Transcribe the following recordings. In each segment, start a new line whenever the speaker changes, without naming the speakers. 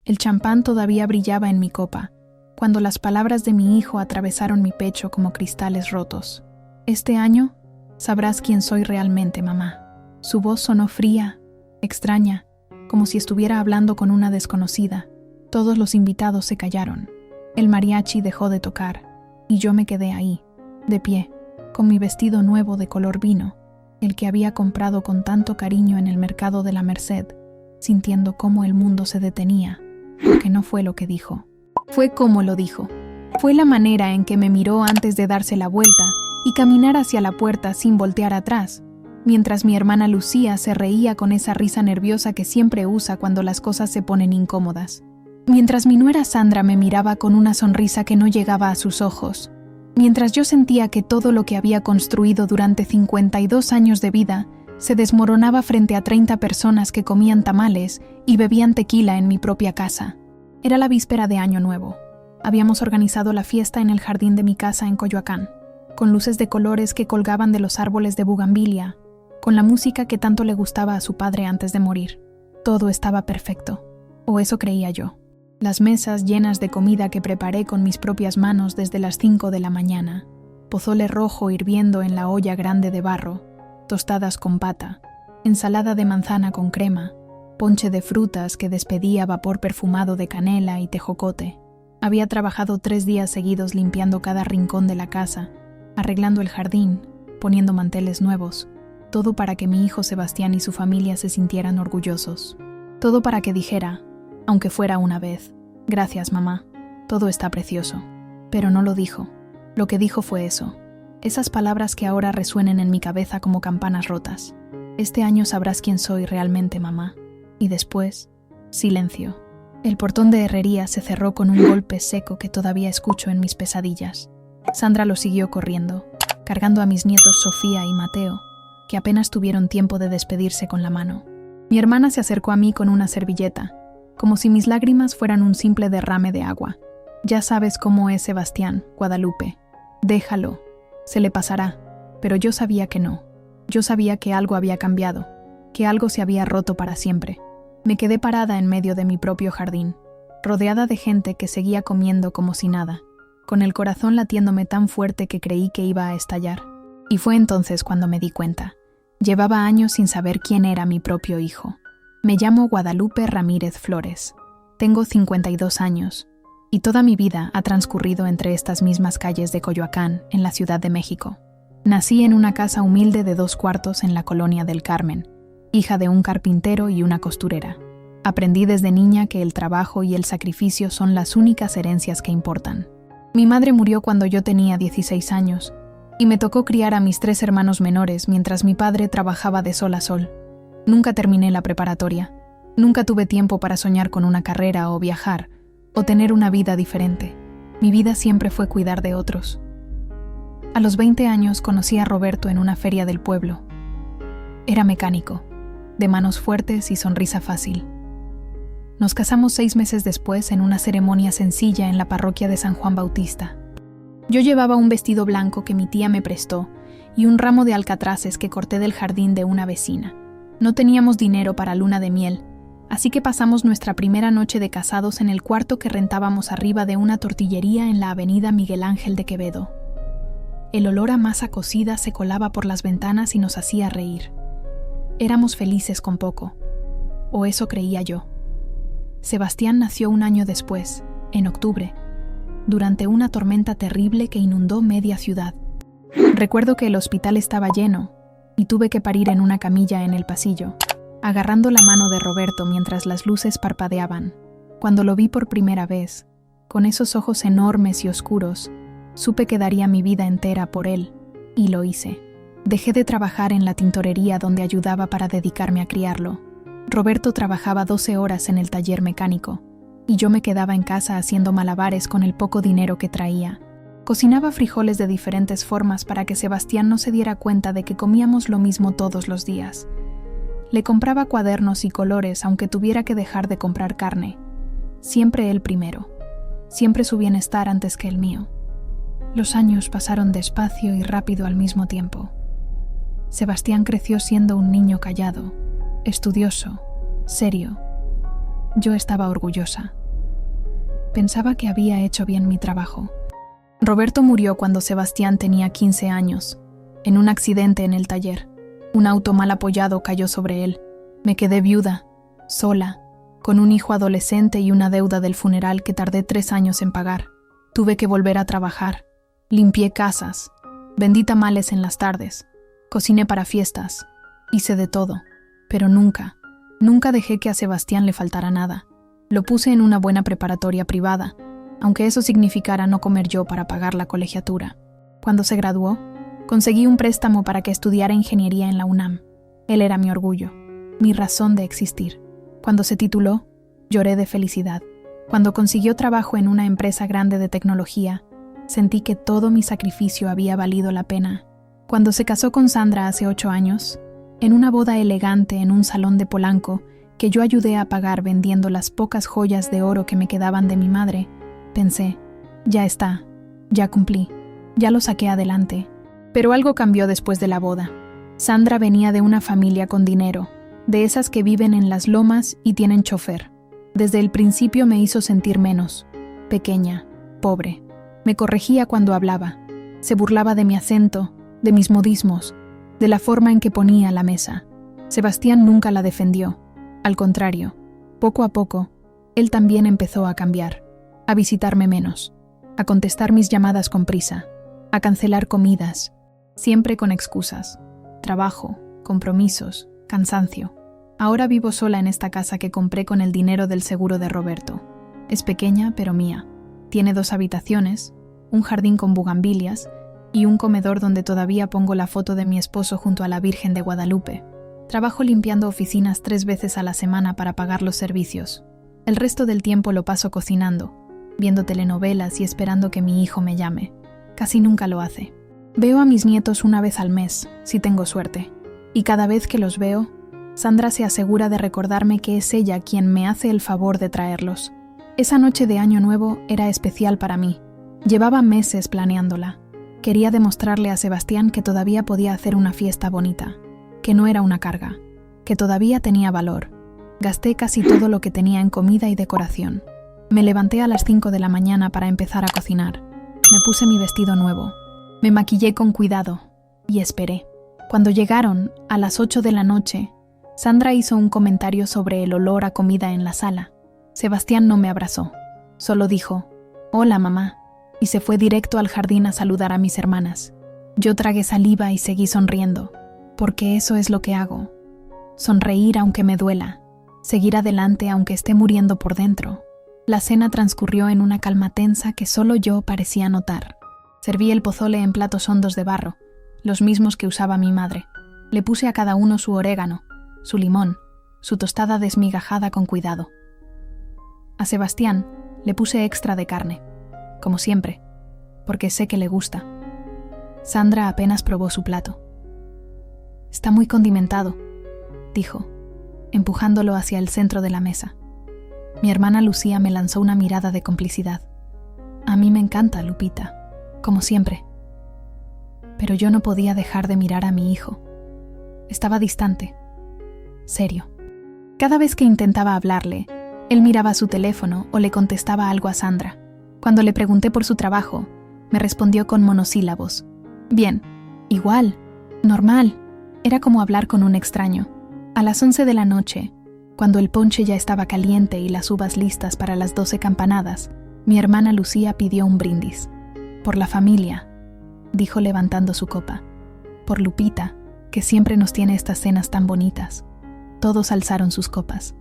El champán todavía brillaba en mi copa, cuando las palabras de mi hijo atravesaron mi pecho como cristales rotos. Este año sabrás quién soy realmente, mamá. Su voz sonó fría, extraña, como si estuviera hablando con una desconocida. Todos los invitados se callaron. El mariachi dejó de tocar, y yo me quedé ahí, de pie, con mi vestido nuevo de color vino, el que había comprado con tanto cariño en el mercado de la Merced, sintiendo cómo el mundo se detenía, porque no fue lo que dijo. Fue como lo dijo. Fue la manera en que me miró antes de darse la vuelta y caminar hacia la puerta sin voltear atrás, mientras mi hermana Lucía se reía con esa risa nerviosa que siempre usa cuando las cosas se ponen incómodas. Mientras mi nuera Sandra me miraba con una sonrisa que no llegaba a sus ojos. Mientras yo sentía que todo lo que había construido durante 52 años de vida se desmoronaba frente a 30 personas que comían tamales y bebían tequila en mi propia casa. Era la víspera de Año Nuevo. Habíamos organizado la fiesta en el jardín de mi casa en Coyoacán, con luces de colores que colgaban de los árboles de bugambilia, con la música que tanto le gustaba a su padre antes de morir. Todo estaba perfecto, o eso creía yo. Las mesas llenas de comida que preparé con mis propias manos desde las 5 de la mañana, pozole rojo hirviendo en la olla grande de barro, tostadas con pata, ensalada de manzana con crema, ponche de frutas que despedía vapor perfumado de canela y tejocote. Había trabajado 3 días seguidos limpiando cada rincón de la casa, arreglando el jardín, poniendo manteles nuevos, todo para que mi hijo Sebastián y su familia se sintieran orgullosos. Todo para que dijera, aunque fuera una vez, gracias mamá, todo está precioso. Pero no lo dijo. Lo que dijo fue eso. Esas palabras que ahora resuenen en mi cabeza como campanas rotas. Este año sabrás quién soy realmente, mamá. Y después, silencio. El portón de herrería se cerró con un golpe seco que todavía escucho en mis pesadillas. Sandra lo siguió corriendo, cargando a mis nietos Sofía y Mateo, que apenas tuvieron tiempo de despedirse con la mano. Mi hermana se acercó a mí con una servilleta, como si mis lágrimas fueran un simple derrame de agua. Ya sabes cómo es Sebastián, Guadalupe. Déjalo, se le pasará. Pero yo sabía que no. Yo sabía que algo había cambiado, que algo se había roto para siempre. Me quedé parada en medio de mi propio jardín, rodeada de gente que seguía comiendo como si nada, con el corazón latiéndome tan fuerte que creí que iba a estallar. Y fue entonces cuando me di cuenta. Llevaba años sin saber quién era mi propio hijo. Me llamo Guadalupe Ramírez Flores. Tengo 52 años, y toda mi vida ha transcurrido entre estas mismas calles de Coyoacán, en la Ciudad de México. Nací en una casa humilde de 2 cuartos en la colonia del Carmen, hija de un carpintero y una costurera. Aprendí desde niña que el trabajo y el sacrificio son las únicas herencias que importan. Mi madre murió cuando yo tenía 16 años, y me tocó criar a mis 3 hermanos menores mientras mi padre trabajaba de sol a sol. Nunca terminé la preparatoria. Nunca tuve tiempo para soñar con una carrera o viajar, o tener una vida diferente. Mi vida siempre fue cuidar de otros. A los 20 años conocí a Roberto en una feria del pueblo. Era mecánico, de manos fuertes y sonrisa fácil. Nos casamos 6 meses después en una ceremonia sencilla en la parroquia de San Juan Bautista. Yo llevaba un vestido blanco que mi tía me prestó y un ramo de alcatraces que corté del jardín de una vecina. No teníamos dinero para luna de miel, así que pasamos nuestra primera noche de casados en el cuarto que rentábamos arriba de una tortillería en la avenida Miguel Ángel de Quevedo. El olor a masa cocida se colaba por las ventanas y nos hacía reír. Éramos felices con poco, o eso creía yo. Sebastián nació un año después, en octubre, durante una tormenta terrible que inundó media ciudad. Recuerdo que el hospital estaba lleno y tuve que parir en una camilla en el pasillo, agarrando la mano de Roberto mientras las luces parpadeaban. Cuando lo vi por primera vez, con esos ojos enormes y oscuros, supe que daría mi vida entera por él, y lo hice. Dejé de trabajar en la tintorería donde ayudaba para dedicarme a criarlo. Roberto trabajaba 12 horas en el taller mecánico, y yo me quedaba en casa haciendo malabares con el poco dinero que traía. Cocinaba frijoles de diferentes formas para que Sebastián no se diera cuenta de que comíamos lo mismo todos los días. Le compraba cuadernos y colores aunque tuviera que dejar de comprar carne. Siempre él primero. Siempre su bienestar antes que el mío. Los años pasaron despacio y rápido al mismo tiempo. Sebastián creció siendo un niño callado, estudioso, serio. Yo estaba orgullosa. Pensaba que había hecho bien mi trabajo. Roberto murió cuando Sebastián tenía 15 años, en un accidente en el taller. Un auto mal apoyado cayó sobre él. Me quedé viuda, sola, con un hijo adolescente y una deuda del funeral que tardé 3 años en pagar. Tuve que volver a trabajar. Limpié casas, vendí tamales en las tardes, cociné para fiestas, hice de todo, pero nunca dejé que a Sebastián le faltara nada. Lo puse en una buena preparatoria privada, aunque eso significara no comer yo para pagar la colegiatura. Cuando se graduó, conseguí un préstamo para que estudiara ingeniería en la UNAM. Él era mi orgullo, mi razón de existir. Cuando se tituló, lloré de felicidad. Cuando consiguió trabajo en una empresa grande de tecnología, sentí que todo mi sacrificio había valido la pena. Cuando se casó con Sandra hace 8 años, en una boda elegante en un salón de Polanco que yo ayudé a pagar vendiendo las pocas joyas de oro que me quedaban de mi madre, pensé, ya está, ya cumplí, ya lo saqué adelante. Pero algo cambió después de la boda. Sandra venía de una familia con dinero, de esas que viven en las lomas y tienen chofer. Desde el principio me hizo sentir menos, pequeña, pobre. Me corregía cuando hablaba, se burlaba de mi acento, de mis modismos, de la forma en que ponía la mesa. Sebastián nunca la defendió. Al contrario, poco a poco, él también empezó a cambiar, a visitarme menos, a contestar mis llamadas con prisa, a cancelar comidas, siempre con excusas, trabajo, compromisos, cansancio. Ahora vivo sola en esta casa que compré con el dinero del seguro de Roberto. Es pequeña, pero mía. Tiene 2 habitaciones, un jardín con bugambilias y un comedor donde todavía pongo la foto de mi esposo junto a la Virgen de Guadalupe. Trabajo limpiando oficinas 3 veces a la semana para pagar los servicios. El resto del tiempo lo paso cocinando, viendo telenovelas y esperando que mi hijo me llame. Casi nunca lo hace. Veo a mis nietos una vez al mes, si tengo suerte. Y cada vez que los veo, Sandra se asegura de recordarme que es ella quien me hace el favor de traerlos. Esa noche de Año Nuevo era especial para mí. Llevaba meses planeándola. Quería demostrarle a Sebastián que todavía podía hacer una fiesta bonita, que no era una carga, que todavía tenía valor. Gasté casi todo lo que tenía en comida y decoración. Me levanté a las 5 de la mañana para empezar a cocinar. Me puse mi vestido nuevo. Me maquillé con cuidado y esperé. Cuando llegaron, a las 8 de la noche, Sandra hizo un comentario sobre el olor a comida en la sala. Sebastián no me abrazó. Solo dijo, «Hola, mamá», y se fue directo al jardín a saludar a mis hermanas. Yo tragué saliva y seguí sonriendo, porque eso es lo que hago. Sonreír aunque me duela, seguir adelante aunque esté muriendo por dentro. La cena transcurrió en una calma tensa que solo yo parecía notar. Serví el pozole en platos hondos de barro, los mismos que usaba mi madre. Le puse a cada uno su orégano, su limón, su tostada desmigajada con cuidado. A Sebastián le puse extra de carne, como siempre, porque sé que le gusta. Sandra apenas probó su plato. «Está muy condimentado», dijo, empujándolo hacia el centro de la mesa. Mi hermana Lucía me lanzó una mirada de complicidad. «A mí me encanta, Lupita, como siempre». Pero yo no podía dejar de mirar a mi hijo. Estaba distante, serio. Cada vez que intentaba hablarle, él miraba su teléfono o le contestaba algo a Sandra. Cuando le pregunté por su trabajo, me respondió con monosílabos. Bien, igual, normal. Era como hablar con un extraño. A las 11 de la noche, cuando el ponche ya estaba caliente y las uvas listas para las 12 campanadas, mi hermana Lucía pidió un brindis. «Por la familia», dijo levantando su copa. «Por Lupita, que siempre nos tiene estas cenas tan bonitas». Todos alzaron sus copas.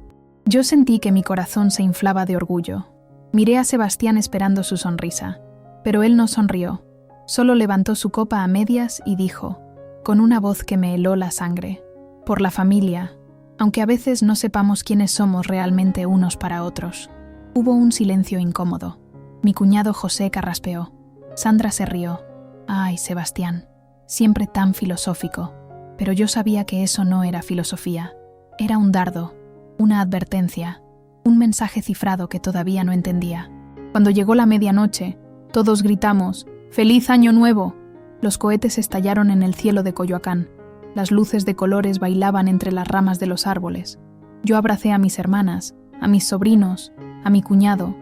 Yo sentí que mi corazón se inflaba de orgullo. Miré a Sebastián esperando su sonrisa, pero él no sonrió. Solo levantó su copa a medias y dijo, con una voz que me heló la sangre, «Por la familia, aunque a veces no sepamos quiénes somos realmente unos para otros». Hubo un silencio incómodo. Mi cuñado José carraspeó. Sandra se rió. «Ay, Sebastián, siempre tan filosófico». Pero yo sabía que eso no era filosofía. Era un dardo, una advertencia, un mensaje cifrado que todavía no entendía. Cuando llegó la medianoche, todos gritamos, «¡Feliz Año Nuevo!». Los cohetes estallaron en el cielo de Coyoacán. Las luces de colores bailaban entre las ramas de los árboles. Yo abracé a mis hermanas a mis sobrinos, a mi cuñado.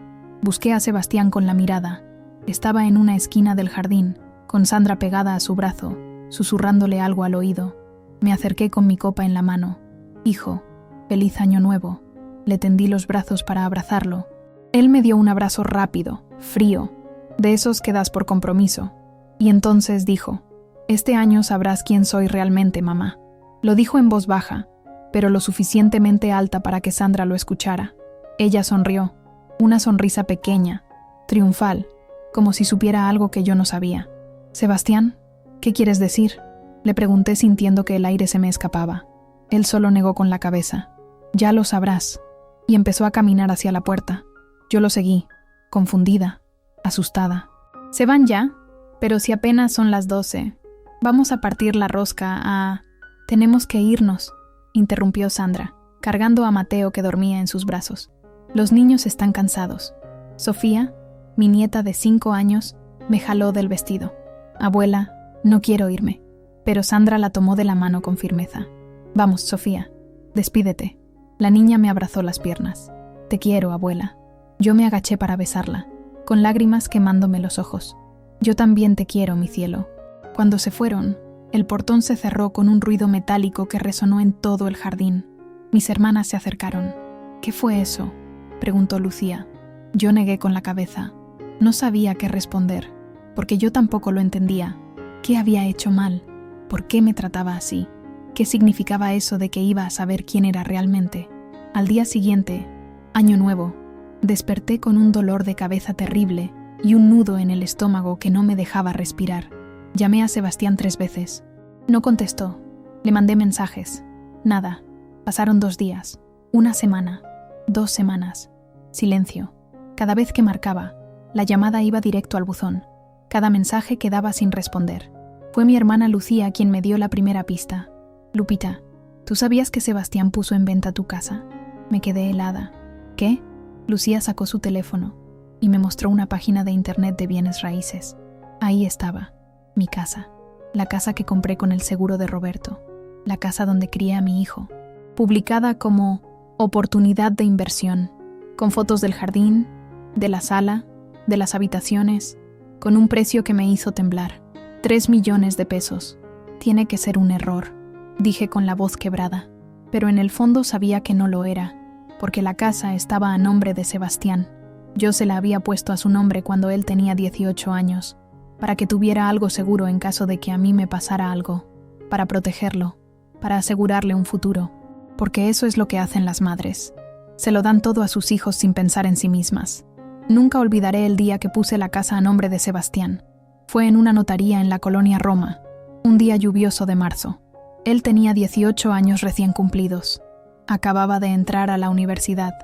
Busqué a Sebastián con la mirada. Estaba en una esquina del jardín, con Sandra pegada a su brazo, susurrándole algo al oído. Me acerqué con mi copa en la mano. «Hijo, feliz año nuevo». Le tendí los brazos para abrazarlo. Él me dio un abrazo rápido, frío, de esos que das por compromiso. Y entonces dijo: «Este año sabrás quién soy realmente, mamá». Lo dijo en voz baja, pero lo suficientemente alta para que Sandra lo escuchara. Ella sonrió, una sonrisa pequeña, triunfal, como si supiera algo que yo no sabía. «Sebastián, ¿qué quieres decir?», le pregunté sintiendo que el aire se me escapaba. Él solo negó con la cabeza. «Ya lo sabrás», y empezó a caminar hacia la puerta. Yo lo seguí, confundida, asustada. «¿Se van ya? Pero si apenas son las 12. Vamos a partir la rosca. Tenemos que irnos», interrumpió Sandra, cargando a Mateo que dormía en sus brazos. «Los niños están cansados». Sofía, mi nieta de 5 años, me jaló del vestido. «Abuela, no quiero irme». Pero Sandra la tomó de la mano con firmeza. «Vamos, Sofía, despídete». La niña me abrazó las piernas. «Te quiero, abuela». Yo me agaché para besarla, con lágrimas quemándome los ojos. «Yo también te quiero, mi cielo». Cuando se fueron, el portón se cerró con un ruido metálico que resonó en todo el jardín. Mis hermanas se acercaron. «¿Qué fue eso?», preguntó Lucía. Yo negué con la cabeza. No sabía qué responder, porque yo tampoco lo entendía. ¿Qué había hecho mal? ¿Por qué me trataba así? ¿Qué significaba eso de que iba a saber quién era realmente? Al día siguiente, año nuevo, desperté con un dolor de cabeza terrible y un nudo en el estómago que no me dejaba respirar. Llamé a Sebastián 3 veces. No contestó. Le mandé mensajes. Nada. Pasaron 2 días, 1 semana, 2 semanas. Silencio. Cada vez que marcaba, la llamada iba directo al buzón. Cada mensaje quedaba sin responder. Fue mi hermana Lucía quien me dio la primera pista. «Lupita, ¿tú sabías que Sebastián puso en venta tu casa?». Me quedé helada. «¿Qué?». Lucía sacó su teléfono y me mostró una página de internet de bienes raíces. Ahí estaba, mi casa. La casa que compré con el seguro de Roberto. La casa donde crié a mi hijo. Publicada como oportunidad de inversión, con fotos del jardín, de la sala, de las habitaciones, con un precio que me hizo temblar. 3 millones de pesos. Tiene que ser un error, dije con la voz quebrada, pero en el fondo sabía que no lo era, porque la casa estaba a nombre de Sebastián. Yo se la había puesto a su nombre cuando él tenía 18 años, para que tuviera algo seguro en caso de que a mí me pasara algo, para protegerlo, para asegurarle un futuro, porque eso es lo que hacen las madres. Se lo dan todo a sus hijos sin pensar en sí mismas. Nunca olvidaré el día que puse la casa a nombre de Sebastián. Fue en una notaría en la colonia Roma, un día lluvioso de marzo. Él tenía 18 años recién cumplidos. Acababa de entrar a la universidad.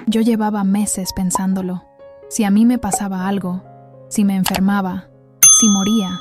Yo llevaba meses pensándolo. Si a mí me pasaba algo, si me enfermaba, si moría,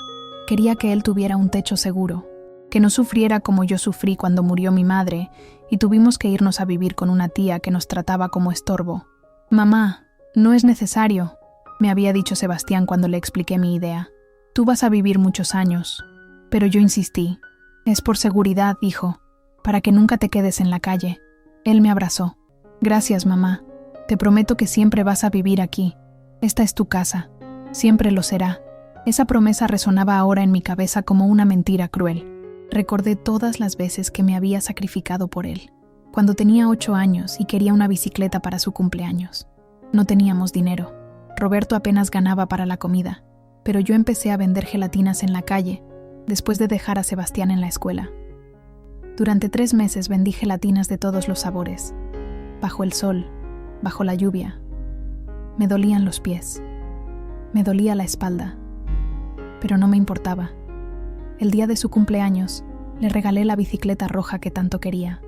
quería que él tuviera un techo seguro, que no sufriera como yo sufrí cuando murió mi madre y tuvimos que irnos a vivir con una tía que nos trataba como estorbo. «Mamá, no es necesario», me había dicho Sebastián cuando le expliqué mi idea. «Tú vas a vivir muchos años». Pero yo insistí. «Es por seguridad, hijo, para que nunca te quedes en la calle». Él me abrazó. «Gracias, mamá. Te prometo que siempre vas a vivir aquí. Esta es tu casa. Siempre lo será». Esa promesa resonaba ahora en mi cabeza como una mentira cruel. Recordé todas las veces que me había sacrificado por él. Cuando tenía 8 años y quería una bicicleta para su cumpleaños. No teníamos dinero. Roberto apenas ganaba para la comida, pero yo empecé a vender gelatinas en la calle, después de dejar a Sebastián en la escuela. Durante 3 meses vendí gelatinas de todos los sabores, bajo el sol, bajo la lluvia. Me dolían los pies, me dolía la espalda, pero no me importaba. El día de su cumpleaños, le regalé la bicicleta roja que tanto quería.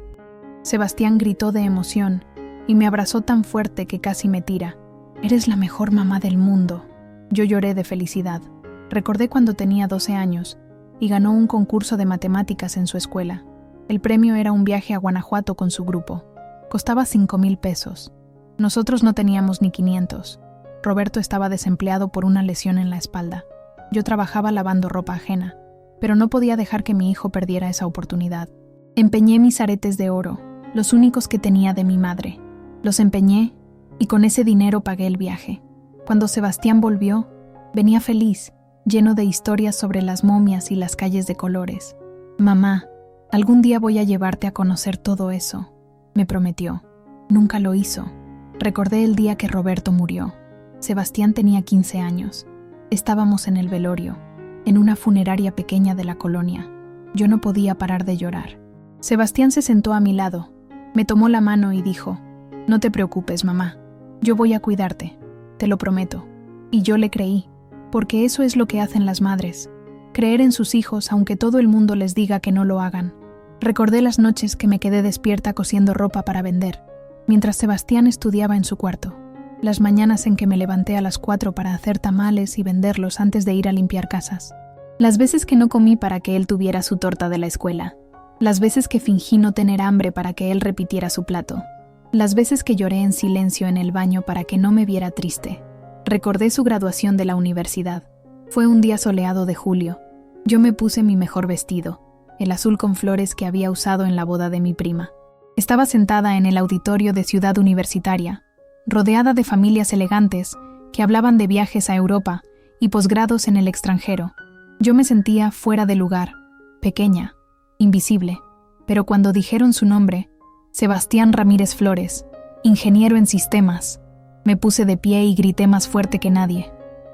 Sebastián gritó de emoción y me abrazó tan fuerte que casi me tira. «Eres la mejor mamá del mundo». Yo lloré de felicidad. Recordé cuando tenía 12 años y ganó un concurso de matemáticas en su escuela. El premio era un viaje a Guanajuato con su grupo. Costaba 5,000 pesos. Nosotros no teníamos ni 500. Roberto estaba desempleado por una lesión en la espalda. Yo trabajaba lavando ropa ajena, pero no podía dejar que mi hijo perdiera esa oportunidad. Empeñé mis aretes de oro, los únicos que tenía de mi madre. Los empeñé y con ese dinero pagué el viaje. Cuando Sebastián volvió, venía feliz, lleno de historias sobre las momias y las calles de colores. «Mamá, algún día voy a llevarte a conocer todo eso», me prometió. Nunca lo hizo. Recordé el día que Roberto murió. Sebastián tenía 15 años. Estábamos en el velorio, en una funeraria pequeña de la colonia. Yo no podía parar de llorar. Sebastián se sentó a mi lado, me tomó la mano y dijo: «No te preocupes, mamá. Yo voy a cuidarte, te lo prometo». Y yo le creí, porque eso es lo que hacen las madres, creer en sus hijos aunque todo el mundo les diga que no lo hagan. Recordé las noches que me quedé despierta cosiendo ropa para vender, mientras Sebastián estudiaba en su cuarto. Las mañanas en que me levanté a las 4 para hacer tamales y venderlos antes de ir a limpiar casas. Las veces que no comí para que él tuviera su torta de la escuela. Las veces que fingí no tener hambre para que él repitiera su plato. Las veces que lloré en silencio en el baño para que no me viera triste. Recordé su graduación de la universidad. Fue un día soleado de julio. Yo me puse mi mejor vestido, el azul con flores que había usado en la boda de mi prima. Estaba sentada en el auditorio de Ciudad Universitaria, rodeada de familias elegantes que hablaban de viajes a Europa y posgrados en el extranjero. Yo me sentía fuera de lugar, pequeña, invisible, pero cuando dijeron su nombre, Sebastián Ramírez Flores, ingeniero en sistemas, me puse de pie y grité más fuerte que nadie.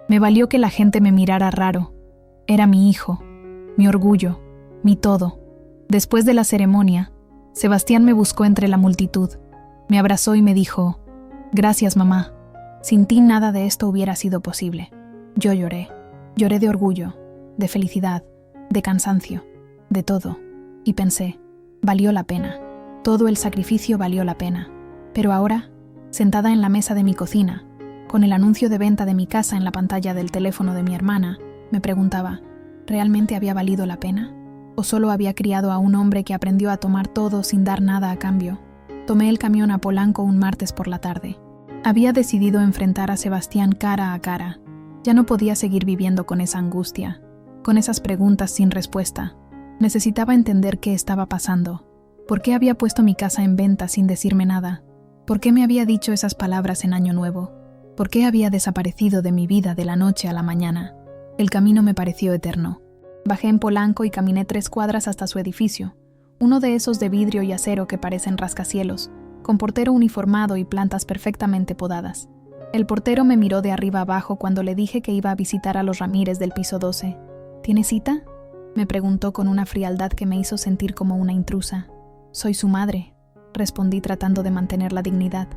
Me valió que la gente me mirara raro. Era mi hijo, mi orgullo, mi todo. Después de la ceremonia, Sebastián me buscó entre la multitud, me abrazó y me dijo: «Gracias, mamá. Sin ti nada de esto hubiera sido posible». Yo lloré. Lloré de orgullo, de felicidad, de cansancio, de todo. Y pensé, valió la pena. Todo el sacrificio valió la pena. Pero ahora, sentada en la mesa de mi cocina, con el anuncio de venta de mi casa en la pantalla del teléfono de mi hermana, me preguntaba, ¿realmente había valido la pena? ¿O solo había criado a un hombre que aprendió a tomar todo sin dar nada a cambio? Tomé el camión a Polanco un martes por la tarde. Había decidido enfrentar a Sebastián cara a cara. Ya no podía seguir viviendo con esa angustia, con esas preguntas sin respuesta. Necesitaba entender qué estaba pasando. ¿Por qué había puesto mi casa en venta sin decirme nada? ¿Por qué me había dicho esas palabras en Año Nuevo? ¿Por qué había desaparecido de mi vida de la noche a la mañana? El camino me pareció eterno. Bajé en Polanco y caminé 3 cuadras hasta su edificio, uno de esos de vidrio y acero que parecen rascacielos, con portero uniformado y plantas perfectamente podadas. El portero me miró de arriba abajo cuando le dije que iba a visitar a los Ramírez del piso 12. ¿Tiene cita?, me preguntó con una frialdad que me hizo sentir como una intrusa. «Soy su madre», respondí tratando de mantener la dignidad.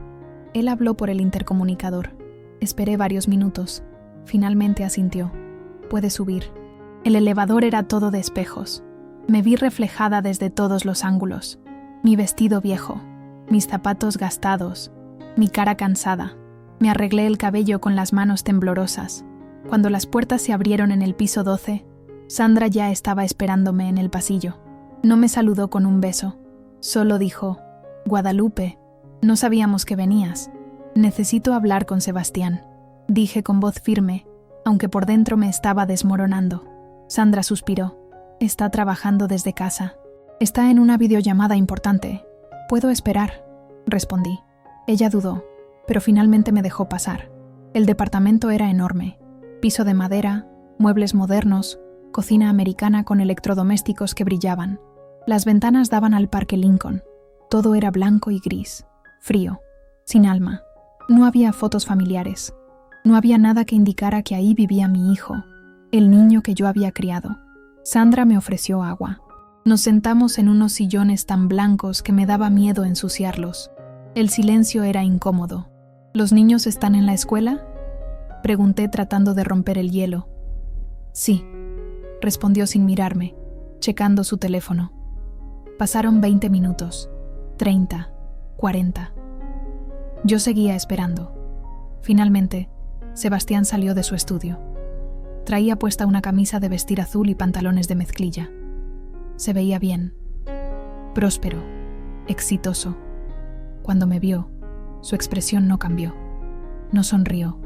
Él habló por el intercomunicador. Esperé varios minutos. Finalmente asintió. «Puede subir». El elevador era todo de espejos. Me vi reflejada desde todos los ángulos. Mi vestido viejo, mis zapatos gastados, mi cara cansada. Me arreglé el cabello con las manos temblorosas. Cuando las puertas se abrieron en el piso 12, Sandra ya estaba esperándome en el pasillo. No me saludó con un beso. Solo dijo: «Guadalupe, no sabíamos que venías. Necesito hablar con Sebastián», dije con voz firme, aunque por dentro me estaba desmoronando. Sandra suspiró. «Está trabajando desde casa. Está en una videollamada importante. ¿Puedo esperar?», respondí. Ella dudó, pero finalmente me dejó pasar. El departamento era enorme. Piso de madera, muebles modernos, cocina americana con electrodomésticos que brillaban. Las ventanas daban al Parque Lincoln. Todo era blanco y gris, frío, sin alma. No había fotos familiares. No había nada que indicara que ahí vivía mi hijo, el niño que yo había criado. Sandra me ofreció agua. Nos sentamos en unos sillones tan blancos que me daba miedo ensuciarlos. El silencio era incómodo. «¿Los niños están en la escuela?», pregunté tratando de romper el hielo. «Sí», respondió sin mirarme, checando su teléfono. Pasaron 20 minutos, 30, 40. Yo seguía esperando. Finalmente, Sebastián salió de su estudio. Traía puesta una camisa de vestir azul y pantalones de mezclilla. Se veía bien, próspero, exitoso. Cuando me vio, su expresión no cambió. No sonrió.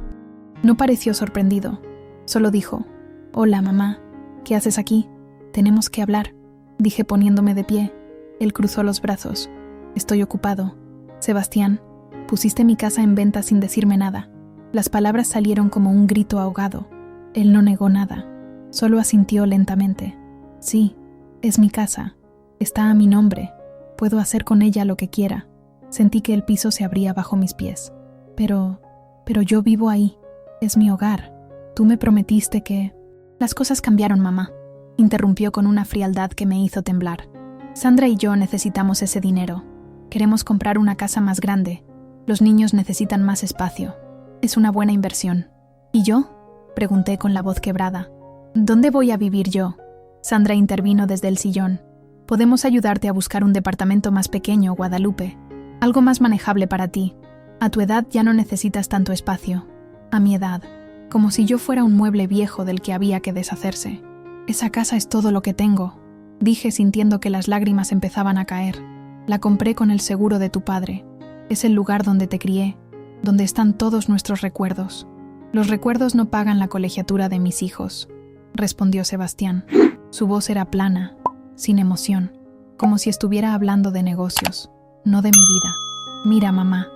No pareció sorprendido. Solo dijo: «Hola, mamá. ¿Qué haces aquí? Tenemos que hablar», dije poniéndome de pie. Él cruzó los brazos. «Estoy ocupado. Sebastián, Pusiste mi casa en venta sin decirme nada. Las palabras salieron como un grito ahogado. Él no negó nada, solo asintió lentamente. Sí, es mi casa. Está a mi nombre. Puedo hacer con ella lo que quiera. Sentí que el piso se abría bajo mis pies. Pero yo vivo ahí. Es mi hogar. Tú me prometiste que... Las cosas cambiaron, mamá. Interrumpió con una frialdad que me hizo temblar. Sandra y yo necesitamos ese dinero. Queremos comprar una casa más grande. Los niños necesitan más espacio. Es una buena inversión. ¿Y yo? Pregunté con la voz quebrada. ¿Dónde voy a vivir yo? Sandra intervino desde el sillón. Podemos ayudarte a buscar un departamento más pequeño, Guadalupe. Algo más manejable para ti. A tu edad ya no necesitas tanto espacio. A mi edad. Como si yo fuera un mueble viejo del que había que deshacerse. Esa casa es todo lo que tengo, dije sintiendo que las lágrimas empezaban a caer. La compré con el seguro de tu padre. Es el lugar donde te crié, donde están todos nuestros recuerdos. Los recuerdos no pagan la colegiatura de mis hijos, respondió Sebastián. Su voz era plana, sin emoción, como si estuviera hablando de negocios, no de mi vida. Mira, mamá,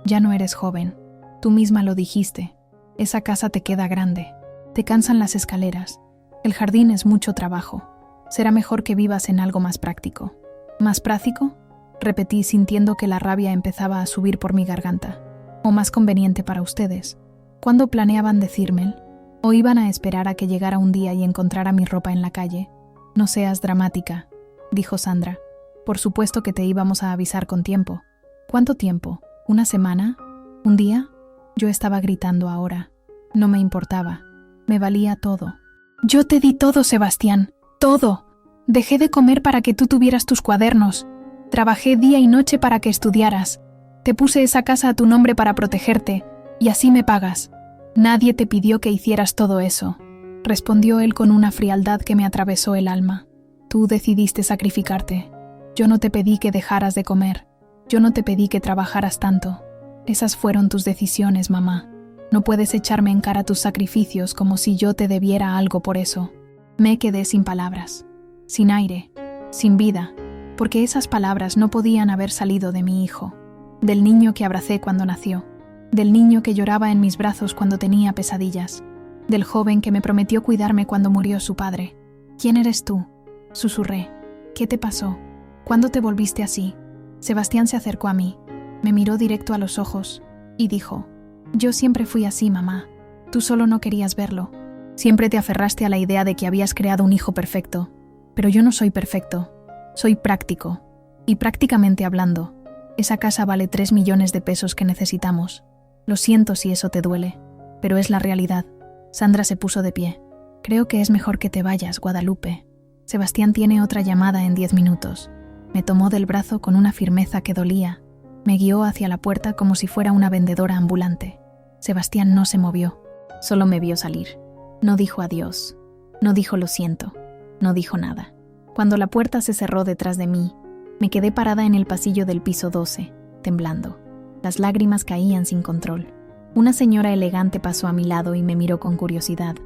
ya no eres joven. Tú misma lo dijiste. Esa casa te queda grande. Te cansan las escaleras. El jardín es mucho trabajo. Será mejor que vivas en algo más práctico. ¿Más práctico? Repetí sintiendo que la rabia empezaba a subir por mi garganta. ¿O más conveniente para ustedes? ¿Cuándo planeaban decírmelo? ¿O iban a esperar a que llegara un día y encontrara mi ropa en la calle? No seas dramática, dijo Sandra. Por supuesto que te íbamos a avisar con tiempo. ¿Cuánto tiempo? ¿Una semana? ¿Un día? Yo estaba gritando ahora. No me importaba. Me valía todo. Yo te di todo, Sebastián. Todo. Dejé de comer para que tú tuvieras tus cuadernos. Trabajé día y noche para que estudiaras. Te puse esa casa a tu nombre para protegerte, y así me pagas. Nadie te pidió que hicieras todo eso, respondió él con una frialdad que me atravesó el alma. Tú decidiste sacrificarte. Yo no te pedí que dejaras de comer. Yo no te pedí que trabajaras tanto. Esas fueron tus decisiones, mamá. No puedes echarme en cara tus sacrificios como si yo te debiera algo por eso. Me quedé sin palabras, sin aire, sin vida, porque esas palabras no podían haber salido de mi hijo, del niño que abracé cuando nació, del niño que lloraba en mis brazos cuando tenía pesadillas, del joven que me prometió cuidarme cuando murió su padre. ¿Quién eres tú?, susurré. ¿Qué te pasó? ¿Cuándo te volviste así? Sebastián se acercó a mí, me miró directo a los ojos y dijo: yo siempre fui así, mamá. Tú solo no querías verlo. Siempre te aferraste a la idea de que habías creado un hijo perfecto. Pero yo no soy perfecto. Soy práctico. Y prácticamente hablando, esa casa vale 3 millones de pesos que necesitamos. Lo siento si eso te duele, pero es la realidad. Sandra se puso de pie. Creo que es mejor que te vayas, Guadalupe. Sebastián tiene otra llamada en 10 minutos. Me tomó del brazo con una firmeza que dolía. Me guió hacia la puerta como si fuera una vendedora ambulante. Sebastián no se movió, solo me vio salir. No dijo adiós, no dijo lo siento, no dijo nada. Cuando la puerta se cerró detrás de mí, me quedé parada en el pasillo del piso 12, temblando. Las lágrimas caían sin control. Una señora elegante pasó a mi lado y me miró con curiosidad.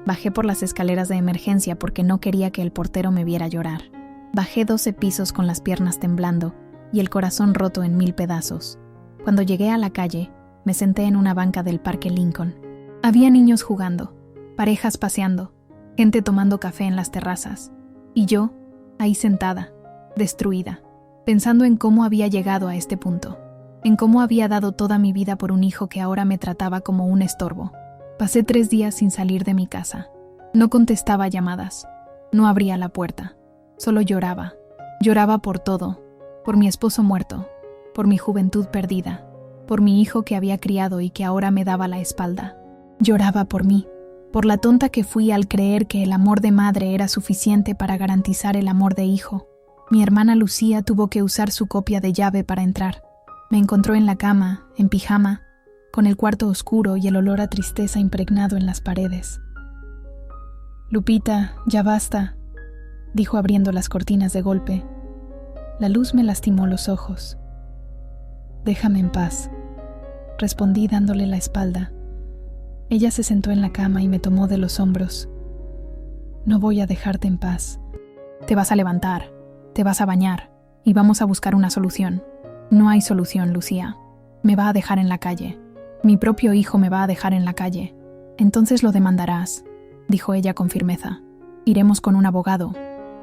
Bajé por las escaleras de emergencia porque no quería que el portero me viera llorar. Bajé 12 pisos con las piernas temblando y el corazón roto en 1000 pedazos. Cuando llegué a la calle, me senté en una banca del Parque Lincoln. Había niños jugando, parejas paseando, gente tomando café en las terrazas. Y yo, ahí sentada, destruida, pensando en cómo había llegado a este punto, en cómo había dado toda mi vida por un hijo que ahora me trataba como un estorbo. Pasé 3 días sin salir de mi casa. No contestaba llamadas, no abría la puerta, solo lloraba. Lloraba por todo, por mi esposo muerto, por mi juventud perdida, por mi hijo que había criado y que ahora me daba la espalda. Lloraba por mí, por la tonta que fui al creer que el amor de madre era suficiente para garantizar el amor de hijo. Mi hermana Lucía tuvo que usar su copia de llave para entrar. Me encontró en la cama, en pijama, con el cuarto oscuro y el olor a tristeza impregnado en las paredes. «Lupita, ya basta», dijo abriendo las cortinas de golpe. La luz me lastimó los ojos. «Déjame en paz», respondí dándole la espalda. Ella se sentó en la cama y me tomó de los hombros. «No voy a dejarte en paz. Te vas a levantar, te vas a bañar y vamos a buscar una solución». «No hay solución, Lucía. Me va a dejar en la calle. Mi propio hijo me va a dejar en la calle. Entonces lo demandarás, dijo ella con firmeza. Iremos con un abogado.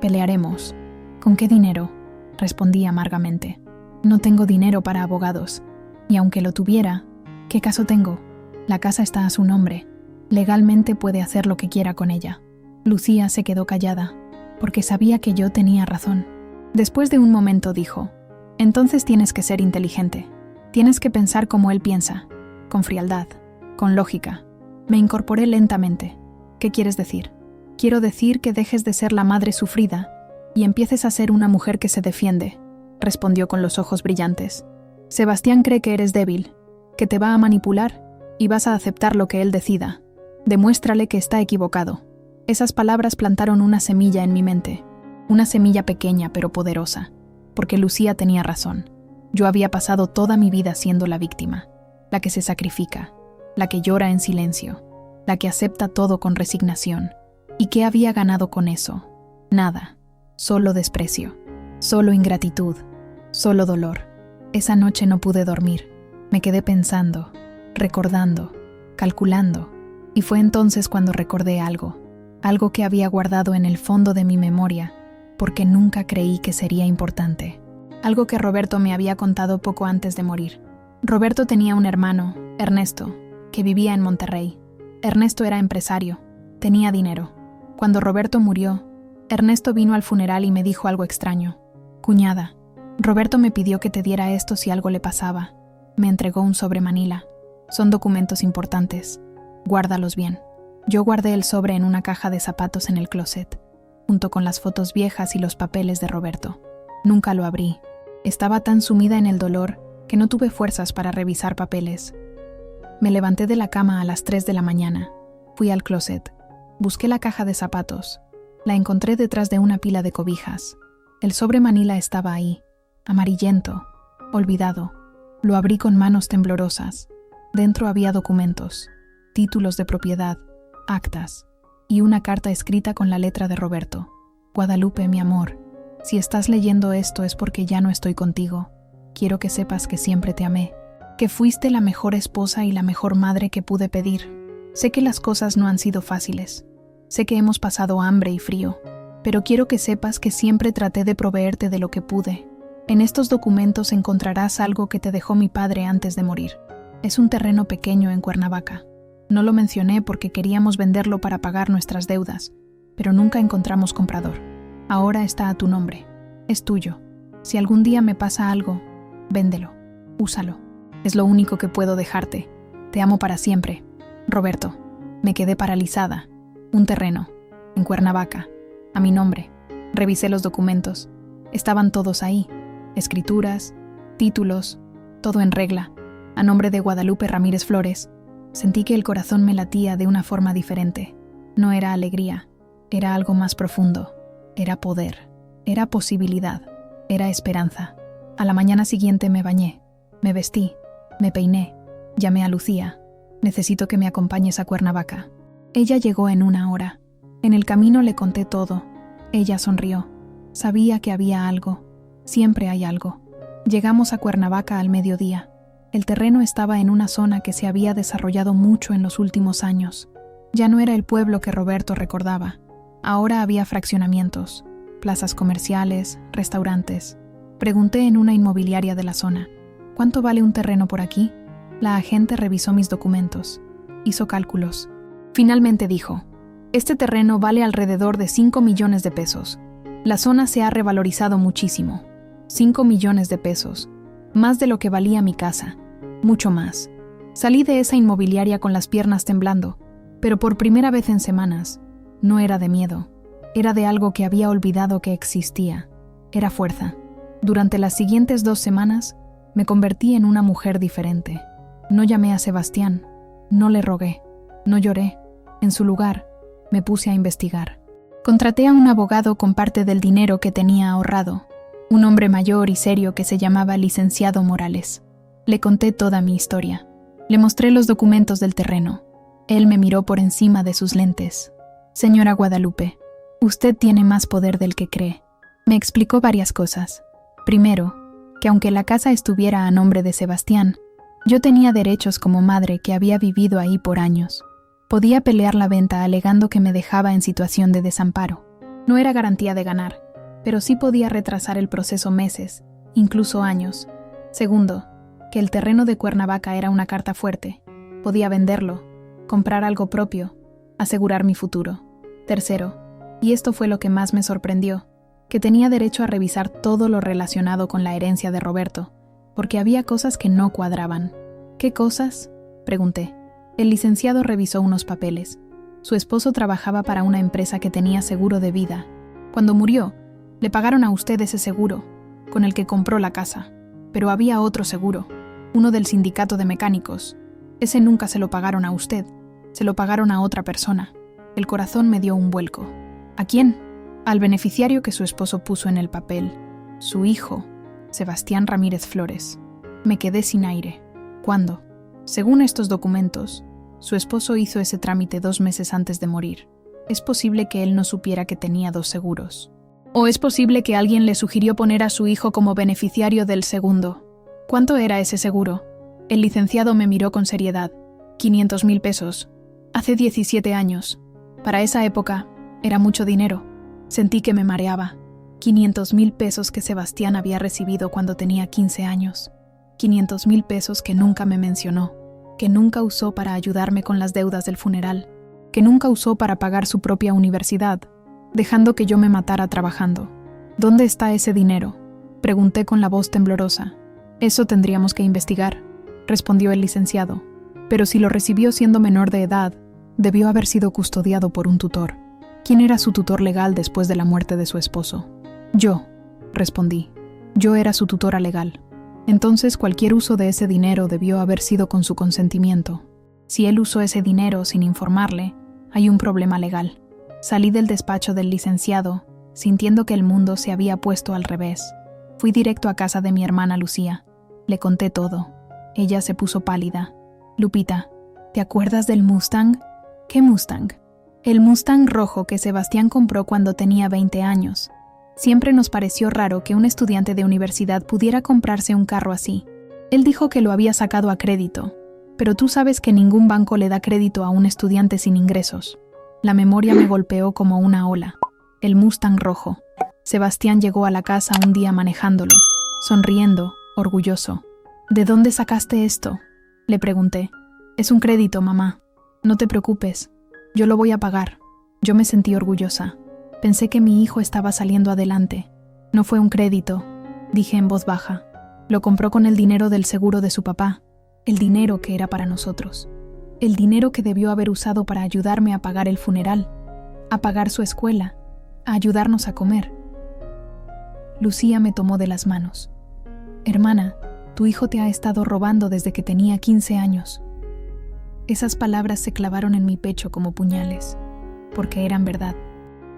Pelearemos. ¿Con qué dinero? Respondí amargamente. No tengo dinero para abogados. Y aunque lo tuviera, ¿qué caso tengo? La casa está a su nombre. Legalmente puede hacer lo que quiera con ella. Lucía se quedó callada, porque sabía que yo tenía razón. Después de un momento dijo: entonces tienes que ser inteligente. Tienes que pensar como él piensa, con frialdad, con lógica. Me incorporé lentamente. ¿Qué quieres decir? Quiero decir que dejes de ser la madre sufrida y empieces a ser una mujer que se defiende, respondió con los ojos brillantes. Sebastián cree que eres débil, que te va a manipular y vas a aceptar lo que él decida. Demuéstrale que está equivocado. Esas palabras plantaron una semilla en mi mente, una semilla pequeña pero poderosa, porque Lucía tenía razón. Yo había pasado toda mi vida siendo la víctima, la que se sacrifica, la que llora en silencio, la que acepta todo con resignación. ¿Y qué había ganado con eso? Nada, solo desprecio, solo ingratitud, solo dolor. Esa noche no pude dormir. Me quedé pensando, recordando, calculando, y fue entonces cuando recordé algo que había guardado en el fondo de mi memoria, porque nunca creí que sería importante. Algo que Roberto me había contado poco antes de morir. Roberto tenía un hermano, Ernesto, que vivía en Monterrey. Ernesto era empresario, tenía dinero. Cuando Roberto murió, Ernesto vino al funeral y me dijo algo extraño. Cuñada, Roberto me pidió que te diera esto si algo le pasaba. Me entregó un sobre manila. Son documentos importantes. Guárdalos bien. Yo guardé el sobre en una caja de zapatos en el closet, junto con las fotos viejas y los papeles de Roberto. Nunca lo abrí. Estaba tan sumida en el dolor que no tuve fuerzas para revisar papeles. Me levanté de la cama a las 3 de la mañana. Fui al closet. Busqué la caja de zapatos. La encontré detrás de una pila de cobijas. El sobre manila estaba ahí, amarillento, olvidado. Lo abrí con manos temblorosas. Dentro había documentos, títulos de propiedad, actas y una carta escrita con la letra de Roberto. Guadalupe, mi amor, si estás leyendo esto es porque ya no estoy contigo. Quiero que sepas que siempre te amé, que fuiste la mejor esposa y la mejor madre que pude pedir. Sé que las cosas no han sido fáciles. Sé que hemos pasado hambre y frío, pero quiero que sepas que siempre traté de proveerte de lo que pude. En estos documentos encontrarás algo que te dejó mi padre antes de morir. Es un terreno pequeño en Cuernavaca. No lo mencioné porque queríamos venderlo para pagar nuestras deudas, pero nunca encontramos comprador. Ahora está a tu nombre. Es tuyo. Si algún día me pasa algo, véndelo. Úsalo. Es lo único que puedo dejarte. Te amo para siempre. Roberto. Me quedé paralizada. Un terreno. En Cuernavaca. A mi nombre. Revisé los documentos. Estaban todos ahí. Escrituras, títulos, todo en regla. A nombre de Guadalupe Ramírez Flores. Sentí que el corazón me latía de una forma diferente. No era alegría. Era algo más profundo. Era poder. Era posibilidad. Era esperanza. A la mañana siguiente me bañé. Me vestí. Me peiné. Llamé a Lucía. Necesito que me acompañes a Cuernavaca. Ella llegó en 1 hora. En el camino le conté todo. Ella sonrió. Sabía que había algo. Siempre hay algo. Llegamos a Cuernavaca al mediodía. El terreno estaba en una zona que se había desarrollado mucho en los últimos años. Ya no era el pueblo que Roberto recordaba. Ahora había fraccionamientos, plazas comerciales, restaurantes. Pregunté en una inmobiliaria de la zona: ¿cuánto vale un terreno por aquí? La agente revisó mis documentos. Hizo cálculos. Finalmente dijo: este terreno vale alrededor de 5 millones de pesos. La zona se ha revalorizado muchísimo. 5 millones de pesos. Más de lo que valía mi casa. Mucho más. Salí de esa inmobiliaria con las piernas temblando, pero por primera vez en semanas. No era de miedo. Era de algo que había olvidado que existía. Era fuerza. Durante las siguientes 2 semanas, me convertí en una mujer diferente. No llamé a Sebastián. No le rogué. No lloré. En su lugar, me puse a investigar. Contraté a un abogado con parte del dinero que tenía ahorrado. Un hombre mayor y serio que se llamaba Licenciado Morales. Le conté toda mi historia. Le mostré los documentos del terreno. Él me miró por encima de sus lentes. Señora Guadalupe, usted tiene más poder del que cree. Me explicó varias cosas. Primero, que aunque la casa estuviera a nombre de Sebastián, Yo tenía derechos como madre que había vivido ahí por años. Podía pelear la venta alegando que me dejaba en situación de desamparo. No era garantía de ganar, pero sí podía retrasar el proceso meses, incluso años. Segundo, que el terreno de Cuernavaca era una carta fuerte. Podía venderlo, comprar algo propio, asegurar mi futuro. Tercero, y esto fue lo que más me sorprendió, que tenía derecho a revisar todo lo relacionado con la herencia de Roberto, porque había cosas que no cuadraban. ¿Qué cosas?, pregunté. El licenciado revisó unos papeles. Su esposo trabajaba para una empresa que tenía seguro de vida. Cuando murió, le pagaron a usted ese seguro, con el que compró la casa. Pero había otro seguro, uno del sindicato de mecánicos. Ese nunca se lo pagaron a usted, se lo pagaron a otra persona. El corazón me dio un vuelco. ¿A quién? Al beneficiario que su esposo puso en el papel. Su hijo, Sebastián Ramírez Flores. Me quedé sin aire. ¿Cuándo? Según estos documentos, su esposo hizo ese trámite 2 meses antes de morir. Es posible que él no supiera que tenía 2 seguros. ¿O es posible que alguien le sugirió poner a su hijo como beneficiario del segundo? ¿Cuánto era ese seguro? El licenciado me miró con seriedad. 500,000 pesos. Hace 17 años. Para esa época, era mucho dinero. Sentí que me mareaba. 500,000 pesos que Sebastián había recibido cuando tenía 15 años. 500,000 pesos que nunca me mencionó, que nunca usó para ayudarme con las deudas del funeral, que nunca usó para pagar su propia universidad, dejando que yo me matara trabajando. ¿Dónde está ese dinero?, pregunté con la voz temblorosa. Eso tendríamos que investigar, respondió el licenciado. Pero si lo recibió siendo menor de edad, debió haber sido custodiado por un tutor. ¿Quién era su tutor legal después de la muerte de su esposo? Yo, respondí. Yo era su tutora legal. Entonces cualquier uso de ese dinero debió haber sido con su consentimiento. Si él usó ese dinero sin informarle, hay un problema legal. Salí del despacho del licenciado, sintiendo que el mundo se había puesto al revés. Fui directo a casa de mi hermana Lucía. Le conté todo. Ella se puso pálida. Lupita, ¿te acuerdas del Mustang? ¿Qué Mustang? El Mustang rojo que Sebastián compró cuando tenía 20 años. Siempre nos pareció raro que un estudiante de universidad pudiera comprarse un carro así. Él dijo que lo había sacado a crédito, pero tú sabes que ningún banco le da crédito a un estudiante sin ingresos. La memoria me golpeó como una ola. El Mustang rojo. Sebastián llegó a la casa un día manejándolo, sonriendo, orgulloso. ¿De dónde sacaste esto?, le pregunté. Es un crédito, mamá. No te preocupes. Yo lo voy a pagar. Yo me sentí orgullosa. Pensé que mi hijo estaba saliendo adelante. No fue un crédito, dije en voz baja. Lo compró con el dinero del seguro de su papá, el dinero que era para nosotros, el dinero que debió haber usado para ayudarme a pagar el funeral, a pagar su escuela, a ayudarnos a comer. Lucía me tomó de las manos. Hermana, tu hijo te ha estado robando desde que tenía 15 años. Esas palabras se clavaron en mi pecho como puñales, porque eran verdad.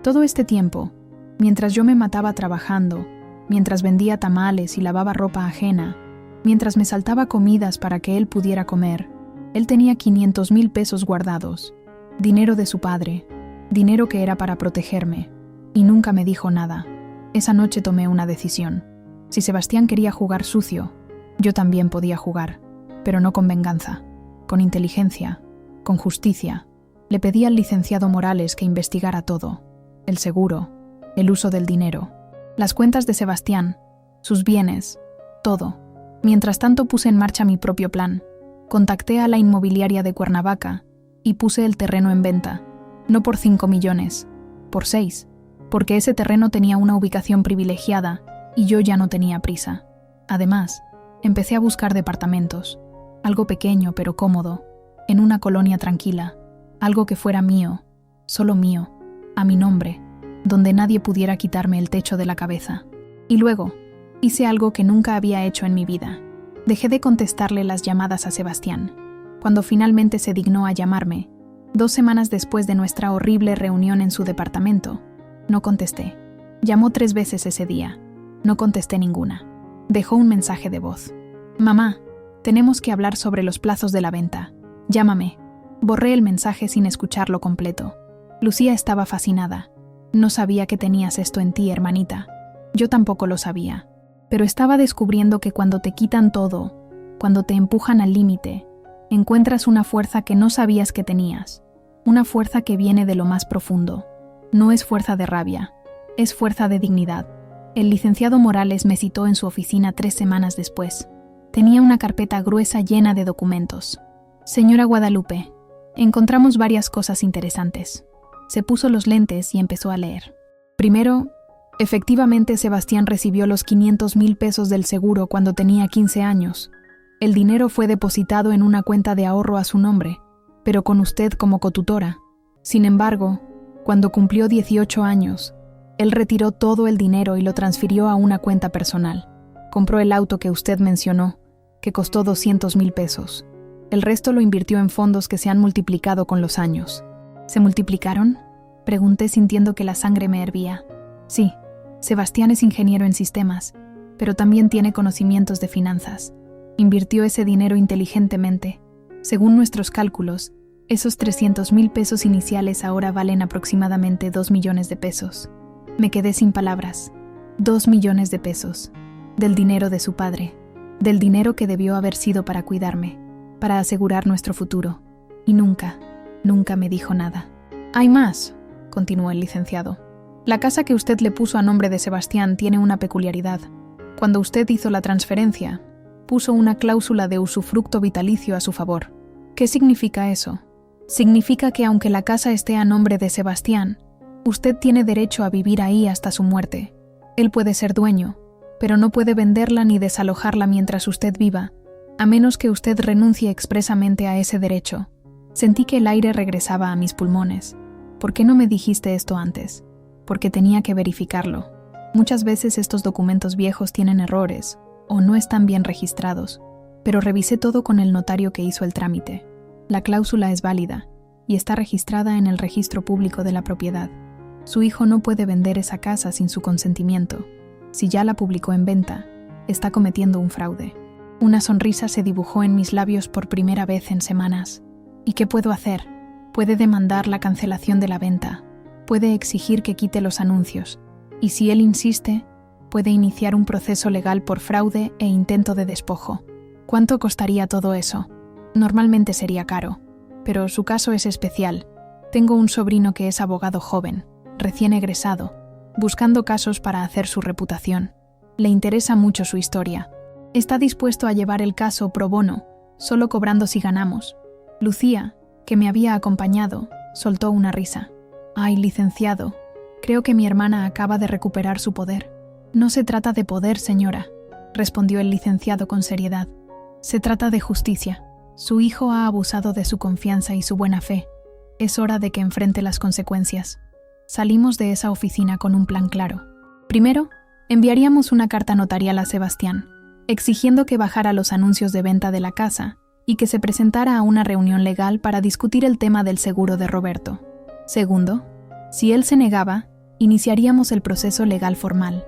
Todo este tiempo, mientras yo me mataba trabajando, mientras vendía tamales y lavaba ropa ajena, mientras me saltaba comidas para que él pudiera comer, él tenía 500,000 pesos guardados, dinero de su padre, dinero que era para protegerme, y nunca me dijo nada. Esa noche tomé una decisión. Si Sebastián quería jugar sucio, yo también podía jugar, pero no con venganza, con inteligencia, con justicia. Le pedí al licenciado Morales que investigara todo. El seguro, el uso del dinero, las cuentas de Sebastián, sus bienes, todo. Mientras tanto puse en marcha mi propio plan. Contacté a la inmobiliaria de Cuernavaca y puse el terreno en venta, no por 5 millones, por 6, porque ese terreno tenía una ubicación privilegiada y yo ya no tenía prisa. Además, empecé a buscar departamentos, algo pequeño pero cómodo, en una colonia tranquila, algo que fuera mío, solo mío, a mi nombre, donde nadie pudiera quitarme el techo de la cabeza. Y luego, hice algo que nunca había hecho en mi vida. Dejé de contestarle las llamadas a Sebastián. Cuando finalmente se dignó a llamarme, 2 semanas después de nuestra horrible reunión en su departamento, no contesté. Llamó 3 veces ese día. No contesté ninguna. Dejó un mensaje de voz. Mamá, tenemos que hablar sobre los plazos de la venta. Llámame. Borré el mensaje sin escucharlo completo. Lucía estaba fascinada. No sabía que tenías esto en ti, hermanita. Yo tampoco lo sabía. Pero estaba descubriendo que cuando te quitan todo, Cuando te empujan al límite, encuentras una fuerza que no sabías que tenías, una fuerza que viene de lo más profundo. No es fuerza de rabia, es fuerza de dignidad. El licenciado Morales me citó en su oficina 3 semanas después. Tenía una carpeta gruesa llena de documentos. Señora Guadalupe, encontramos varias cosas interesantes. Se puso los lentes y empezó a leer. Primero, efectivamente Sebastián recibió los 500,000 pesos del seguro cuando tenía 15 años. El dinero fue depositado en una cuenta de ahorro a su nombre, pero con usted como cotutora. Sin embargo, cuando cumplió 18 años, él retiró todo el dinero y lo transfirió a una cuenta personal. Compró el auto que usted mencionó, que costó 200,000 pesos. El resto lo invirtió en fondos que se han multiplicado con los años. ¿Se multiplicaron?, pregunté sintiendo que la sangre me hervía. Sí, Sebastián es ingeniero en sistemas, pero también tiene conocimientos de finanzas. Invirtió ese dinero inteligentemente. Según nuestros cálculos, esos 300,000 pesos iniciales ahora valen aproximadamente 2 millones de pesos. Me quedé sin palabras. 2 millones de pesos. Del dinero de su padre. Del dinero que debió haber sido para cuidarme, para asegurar nuestro futuro. Y nunca me dijo nada. Hay más, continuó el licenciado. La casa que usted le puso a nombre de Sebastián tiene una peculiaridad. Cuando usted hizo la transferencia, puso una cláusula de usufructo vitalicio a su favor. ¿Qué significa eso? Significa que aunque la casa esté a nombre de Sebastián, usted tiene derecho a vivir ahí hasta su muerte. Él puede ser dueño, pero no puede venderla ni desalojarla mientras usted viva, a menos que usted renuncie expresamente a ese derecho. Sentí que el aire regresaba a mis pulmones. ¿Por qué no me dijiste esto antes? Porque tenía que verificarlo. Muchas veces estos documentos viejos tienen errores o no están bien registrados, pero revisé todo con el notario que hizo el trámite. La cláusula es válida y está registrada en el registro público de la propiedad. Su hijo no puede vender esa casa sin su consentimiento. Si ya la publicó en venta, está cometiendo un fraude. Una sonrisa se dibujó en mis labios por primera vez en semanas. ¿Y qué puedo hacer? Puede demandar la cancelación de la venta, puede exigir que quite los anuncios, y si él insiste, puede iniciar un proceso legal por fraude e intento de despojo. ¿Cuánto costaría todo eso? Normalmente sería caro, pero su caso es especial. Tengo un sobrino que es abogado joven, recién egresado, buscando casos para hacer su reputación. Le interesa mucho su historia. Está dispuesto a llevar el caso pro bono, solo cobrando si ganamos. Lucía, que me había acompañado, soltó una risa. «Ay, licenciado, creo que mi hermana acaba de recuperar su poder». «No se trata de poder, señora», respondió el licenciado con seriedad. «Se trata de justicia. Su hijo ha abusado de su confianza y su buena fe. Es hora de que enfrente las consecuencias». Salimos de esa oficina con un plan claro. Primero, enviaríamos una carta notarial a Sebastián, exigiendo que bajara los anuncios de venta de la casa y que se presentara a una reunión legal para discutir el tema del seguro de Roberto. Segundo, si él se negaba, iniciaríamos el proceso legal formal.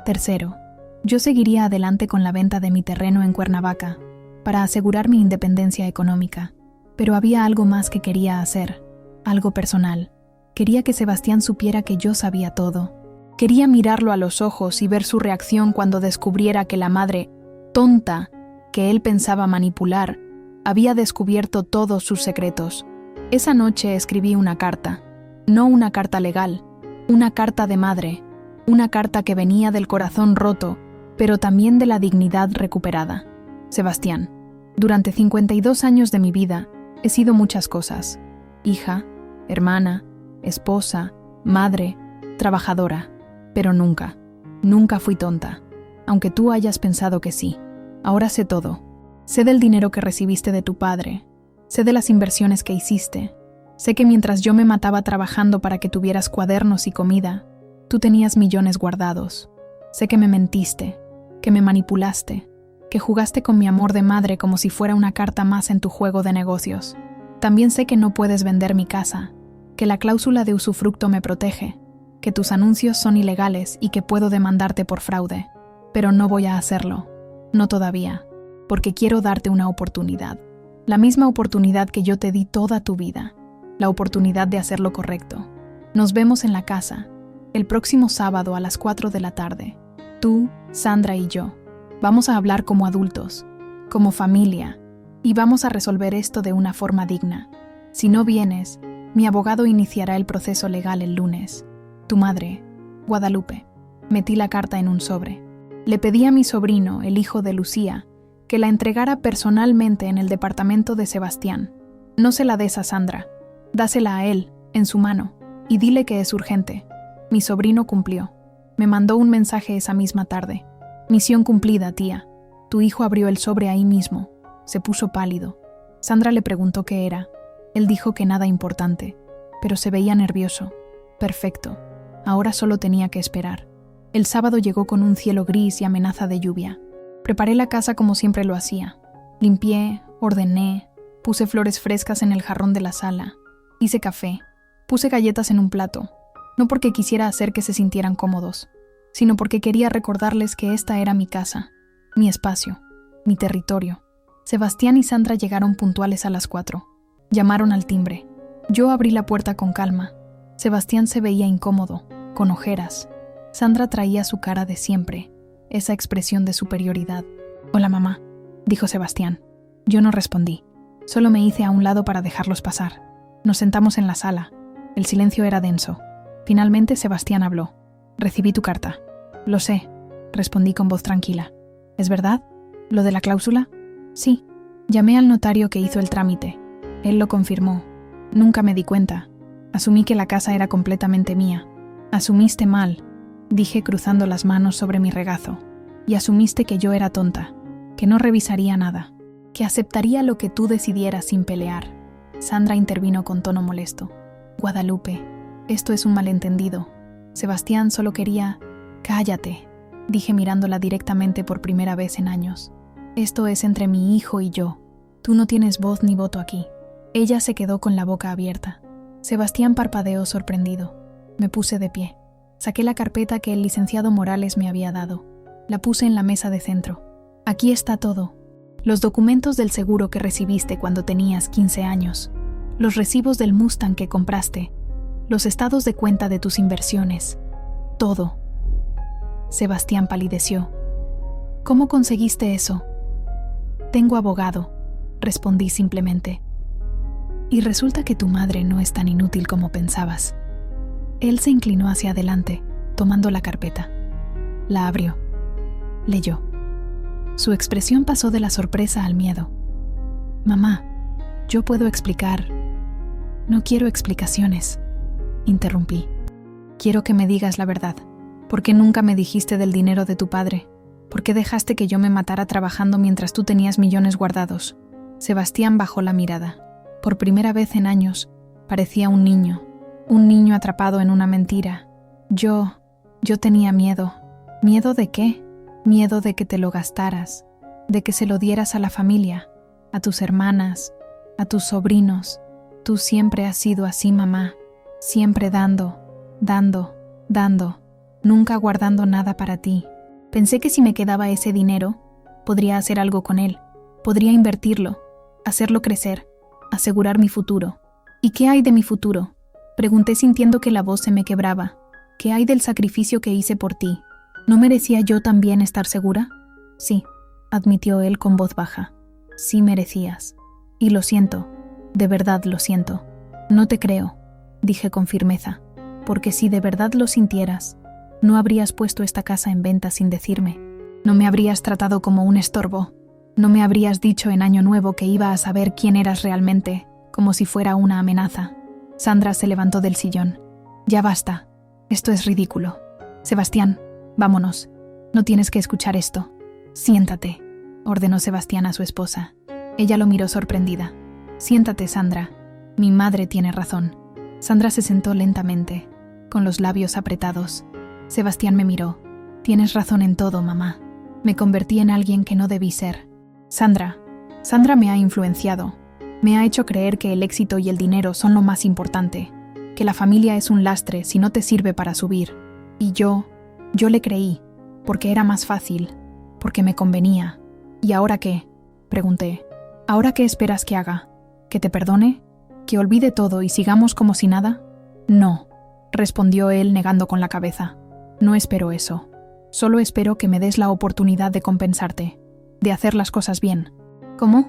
Tercero, yo seguiría adelante con la venta de mi terreno en Cuernavaca para asegurar mi independencia económica. Pero había algo más que quería hacer, algo personal. Quería que Sebastián supiera que yo sabía todo. Quería mirarlo a los ojos y ver su reacción cuando descubriera que la madre tonta que él pensaba manipular había descubierto todos sus secretos. Esa noche escribí una carta, no una carta legal, una carta de madre, una carta que venía del corazón roto, pero también de la dignidad recuperada. Sebastián, durante 52 años de mi vida he sido muchas cosas: hija, hermana, esposa, madre, trabajadora, pero nunca fui tonta, aunque tú hayas pensado que sí. Ahora sé todo. Sé del dinero que recibiste de tu padre, sé de las inversiones que hiciste, sé que mientras yo me mataba trabajando para que tuvieras cuadernos y comida, tú tenías millones guardados. Sé que me mentiste, que me manipulaste, que jugaste con mi amor de madre como si fuera una carta más en tu juego de negocios. También sé que no puedes vender mi casa, que la cláusula de usufructo me protege, que tus anuncios son ilegales y que puedo demandarte por fraude. Pero no voy a hacerlo, no todavía, porque quiero darte una oportunidad. La misma oportunidad que yo te di toda tu vida, la oportunidad de hacer lo correcto. Nos vemos en la casa, el próximo sábado a las 4 de la tarde. Tú, Sandra y yo. Vamos a hablar como adultos. como familia, y vamos a resolver esto de una forma digna. Si no vienes, mi abogado iniciará el proceso legal el lunes. Tu madre, Guadalupe. Metí la carta en un sobre. Le pedí a mi sobrino, el hijo de Lucía, que la entregara personalmente en el departamento de Sebastián. No se la des a Sandra. Dásela a él, en su mano, y dile que es urgente. Mi sobrino cumplió. Me mandó un mensaje esa misma tarde. Misión cumplida, tía. Tu hijo abrió el sobre ahí mismo. Se puso pálido. Sandra le preguntó qué era. Él dijo que nada importante, pero se veía nervioso. Perfecto. Ahora solo tenía que esperar. El sábado llegó con un cielo gris y amenaza de lluvia. Preparé la casa como siempre lo hacía. Limpié, ordené, puse flores frescas en el jarrón de la sala. Hice café, puse galletas en un plato. No porque quisiera hacer que se sintieran cómodos, sino porque quería recordarles que esta era mi casa, mi espacio, mi territorio. Sebastián y Sandra llegaron puntuales a las 4. Llamaron al timbre. Yo abrí la puerta con calma. Sebastián se veía incómodo, con ojeras. Sandra traía su cara de siempre, esa expresión de superioridad. «Hola, mamá», dijo Sebastián. Yo no respondí. Solo me hice a un lado para dejarlos pasar. Nos sentamos en la sala. El silencio era denso. Finalmente Sebastián habló. «Recibí tu carta». «Lo sé», respondí con voz tranquila. «¿Es verdad? ¿Lo de la cláusula?» «Sí». Llamé al notario que hizo el trámite. Él lo confirmó. Nunca me di cuenta. Asumí que la casa era completamente mía. «Asumiste mal», dije cruzando las manos sobre mi regazo. «Y asumiste que yo era tonta, que no revisaría nada, que aceptaría lo que tú decidieras sin pelear». Sandra intervino con tono molesto. «Guadalupe, esto es un malentendido. Sebastián solo quería...» «Cállate», dije mirándola directamente por primera vez en años. «Esto es entre mi hijo y yo. Tú no tienes voz ni voto aquí». Ella se quedó con la boca abierta. Sebastián parpadeó sorprendido. Me puse de pie. Saqué la carpeta que el licenciado Morales me había dado. La puse en la mesa de centro. «Aquí está todo. Los documentos del seguro que recibiste cuando tenías 15 años. Los recibos del Mustang que compraste. Los estados de cuenta de tus inversiones. Todo». Sebastián palideció. «¿Cómo conseguiste eso?» «Tengo abogado», respondí simplemente. «Y resulta que tu madre no es tan inútil como pensabas». Él se inclinó hacia adelante, tomando la carpeta. La abrió. Leyó. Su expresión pasó de la sorpresa al miedo. «Mamá, yo puedo explicar». «No quiero explicaciones», interrumpí. «Quiero que me digas la verdad. ¿Por qué nunca me dijiste del dinero de tu padre? ¿Por qué dejaste que yo me matara trabajando mientras tú tenías millones guardados?» Sebastián bajó la mirada. Por primera vez en años, parecía un niño atrapado en una mentira. Yo tenía miedo. ¿Miedo de qué? Miedo de que te lo gastaras, de que se lo dieras a la familia, a tus hermanas, a tus sobrinos. Tú siempre has sido así, mamá. Siempre dando, nunca guardando nada para ti. Pensé que si me quedaba ese dinero, podría hacer algo con él, podría invertirlo, hacerlo crecer, asegurar mi futuro. ¿Y qué hay de mi futuro?, pregunté sintiendo que la voz se me quebraba. ¿Qué hay del sacrificio que hice por ti? ¿No merecía yo también estar segura? Sí, admitió él con voz baja. Sí merecías. Y lo siento, de verdad lo siento. No te creo, dije con firmeza, porque si de verdad lo sintieras, no habrías puesto esta casa en venta sin decirme. No me habrías tratado como un estorbo. No me habrías dicho en Año Nuevo que iba a saber quién eras realmente, como si fuera una amenaza. Sandra se levantó del sillón. Ya basta. Esto es ridículo. Sebastián, vámonos. No tienes que escuchar esto. Siéntate, ordenó Sebastián a su esposa. Ella lo miró sorprendida. Siéntate, Sandra. Mi madre tiene razón. Sandra se sentó lentamente, con los labios apretados. Sebastián me miró. Tienes razón en todo, mamá. Me convertí en alguien que no debí ser. Sandra me ha influenciado. Me ha hecho creer que el éxito y el dinero son lo más importante, que la familia es un lastre si no te sirve para subir. Y yo le creí, porque era más fácil, porque me convenía. ¿Y ahora qué?, pregunté. ¿Ahora qué esperas que haga? ¿Que te perdone? ¿Que olvide todo y sigamos como si nada? No, respondió él negando con la cabeza. No espero eso. Solo espero que me des la oportunidad de compensarte, de hacer las cosas bien. ¿Cómo?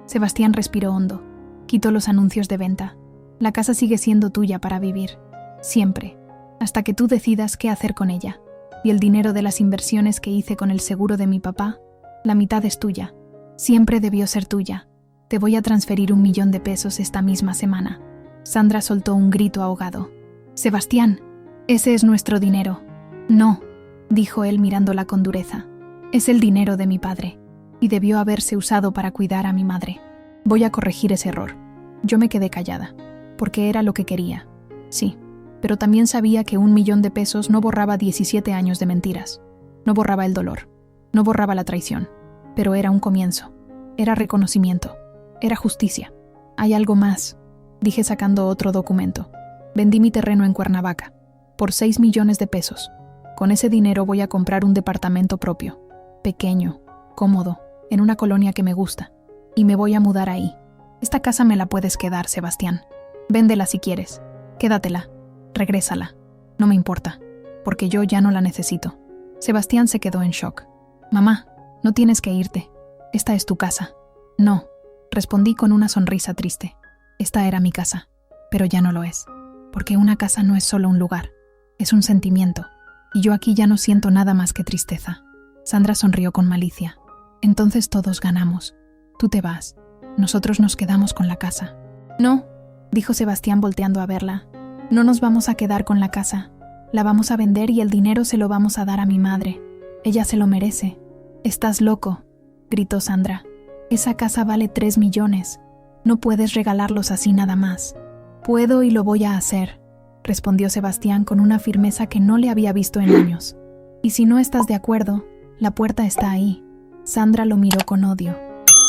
Sebastián respiró hondo. Quitó los anuncios de venta. La casa sigue siendo tuya para vivir. Siempre. Hasta que tú decidas qué hacer con ella. Y el dinero de las inversiones que hice con el seguro de mi papá, la mitad es tuya. Siempre debió ser tuya. Te voy a transferir 1 millón de pesos esta misma semana. Sandra soltó un grito ahogado. Sebastián, ese es nuestro dinero. No, dijo él mirándola con dureza. Es el dinero de mi padre, y debió haberse usado para cuidar a mi madre. Voy a corregir ese error. Yo me quedé callada, porque era lo que quería. Sí, pero también sabía que 1 millón de pesos no borraba 17 años de mentiras. No borraba el dolor, no borraba la traición, pero era un comienzo. Era reconocimiento, era justicia. Hay algo más, dije sacando otro documento. Vendí mi terreno en Cuernavaca, por 6 millones de pesos. Con ese dinero voy a comprar un departamento propio, pequeño, cómodo, en una colonia que me gusta, y me voy a mudar ahí. Esta casa me la puedes quedar, Sebastián. Véndela si quieres. Quédatela. Regrésala. No me importa, porque yo ya no la necesito. Sebastián se quedó en shock. Mamá, no tienes que irte. Esta es tu casa. No, respondí con una sonrisa triste. Esta era mi casa, pero ya no lo es. Porque una casa no es solo un lugar, es un sentimiento. Y yo aquí ya no siento nada más que tristeza. Sandra sonrió con malicia. Entonces todos ganamos. Tú te vas. Nosotros nos quedamos con la casa. No, dijo Sebastián volteando a verla. No nos vamos a quedar con la casa. La vamos a vender y el dinero se lo vamos a dar a mi madre. Ella se lo merece. Estás loco, gritó Sandra. Esa casa vale 3 millones. No puedes regalarlos así nada más. Puedo y lo voy a hacer, respondió Sebastián con una firmeza que no le había visto en años. Y si no estás de acuerdo, la puerta está ahí. Sandra lo miró con odio.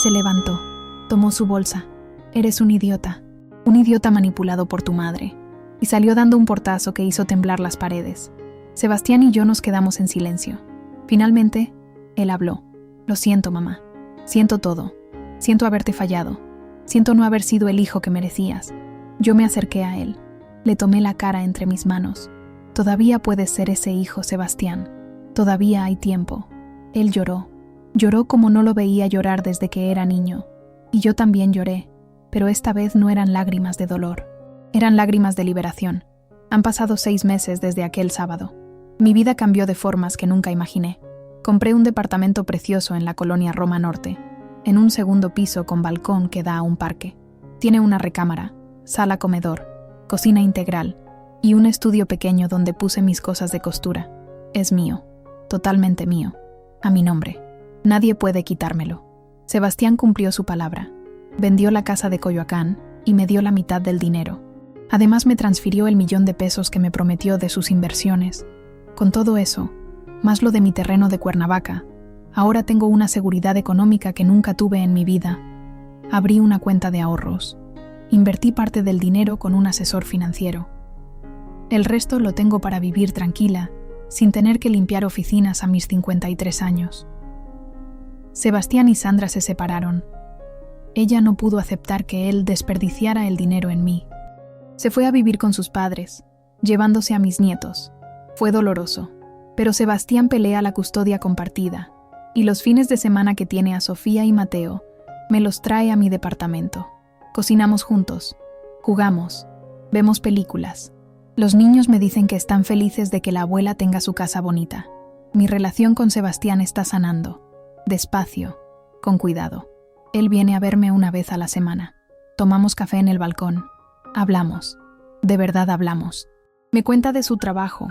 Se levantó, tomó su bolsa. Eres un idiota manipulado por tu madre. Y salió dando un portazo que hizo temblar las paredes. Sebastián y yo nos quedamos en silencio. Finalmente, él habló. Lo siento, mamá. Siento todo. Siento haberte fallado. Siento no haber sido el hijo que merecías. Yo me acerqué a él. Le tomé la cara entre mis manos. Todavía puedes ser ese hijo, Sebastián. Todavía hay tiempo. Él lloró. Lloró como no lo veía llorar desde que era niño. Y yo también lloré, pero esta vez no eran lágrimas de dolor. Eran lágrimas de liberación. Han pasado 6 meses desde aquel sábado. Mi vida cambió de formas que nunca imaginé. Compré un departamento precioso en la colonia Roma Norte, en un 2º piso con balcón que da a un parque. Tiene una recámara, sala comedor, cocina integral y un estudio pequeño donde puse mis cosas de costura. Es mío, totalmente mío, a mi nombre. Nadie puede quitármelo. Sebastián cumplió su palabra. Vendió la casa de Coyoacán y me dio la mitad del dinero. Además me transfirió el 1 millón de pesos que me prometió de sus inversiones. Con todo eso, más lo de mi terreno de Cuernavaca, ahora tengo una seguridad económica que nunca tuve en mi vida. Abrí una cuenta de ahorros. Invertí parte del dinero con un asesor financiero. El resto lo tengo para vivir tranquila, sin tener que limpiar oficinas a mis 53 años. Sebastián y Sandra se separaron. Ella no pudo aceptar que él desperdiciara el dinero en mí. Se fue a vivir con sus padres, llevándose a mis nietos. Fue doloroso, pero Sebastián pelea la custodia compartida, y los fines de semana que tiene a Sofía y Mateo, me los trae a mi departamento. Cocinamos juntos, jugamos, vemos películas. Los niños me dicen que están felices de que la abuela tenga su casa bonita. Mi relación con Sebastián está sanando, despacio, con cuidado. Él viene a verme una vez a la semana. Tomamos café en el balcón. Hablamos, de verdad hablamos. Me cuenta de su trabajo,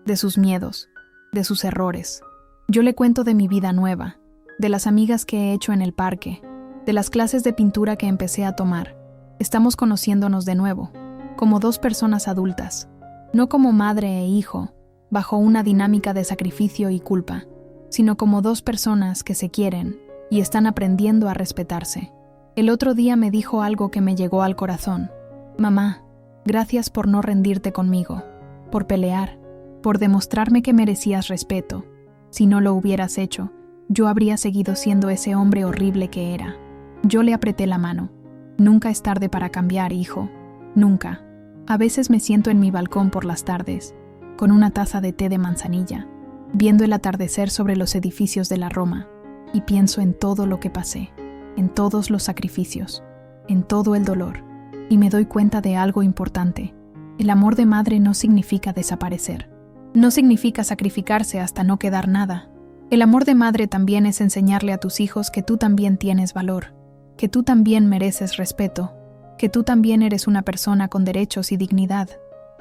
de sus miedos, de sus errores. Yo le cuento de mi vida nueva, de las amigas que he hecho en el parque, de las clases de pintura que empecé a tomar. Estamos conociéndonos de nuevo, como 2 personas adultas, no como madre e hijo, bajo una dinámica de sacrificio y culpa, sino como 2 personas que se quieren y están aprendiendo a respetarse. El otro día me dijo algo que me llegó al corazón. Mamá, gracias por no rendirte conmigo, por pelear, por demostrarme que merecías respeto. Si no lo hubieras hecho, yo habría seguido siendo ese hombre horrible que era. Yo le apreté la mano. Nunca es tarde para cambiar, hijo. Nunca. A veces me siento en mi balcón por las tardes, con una taza de té de manzanilla, viendo el atardecer sobre los edificios de la Roma, y pienso en todo lo que pasé. en todos los sacrificios, en todo el dolor, y me doy cuenta de algo importante. El amor de madre no significa desaparecer. No significa sacrificarse hasta no quedar nada. El amor de madre también es enseñarle a tus hijos que tú también tienes valor, que tú también mereces respeto, que tú también eres una persona con derechos y dignidad.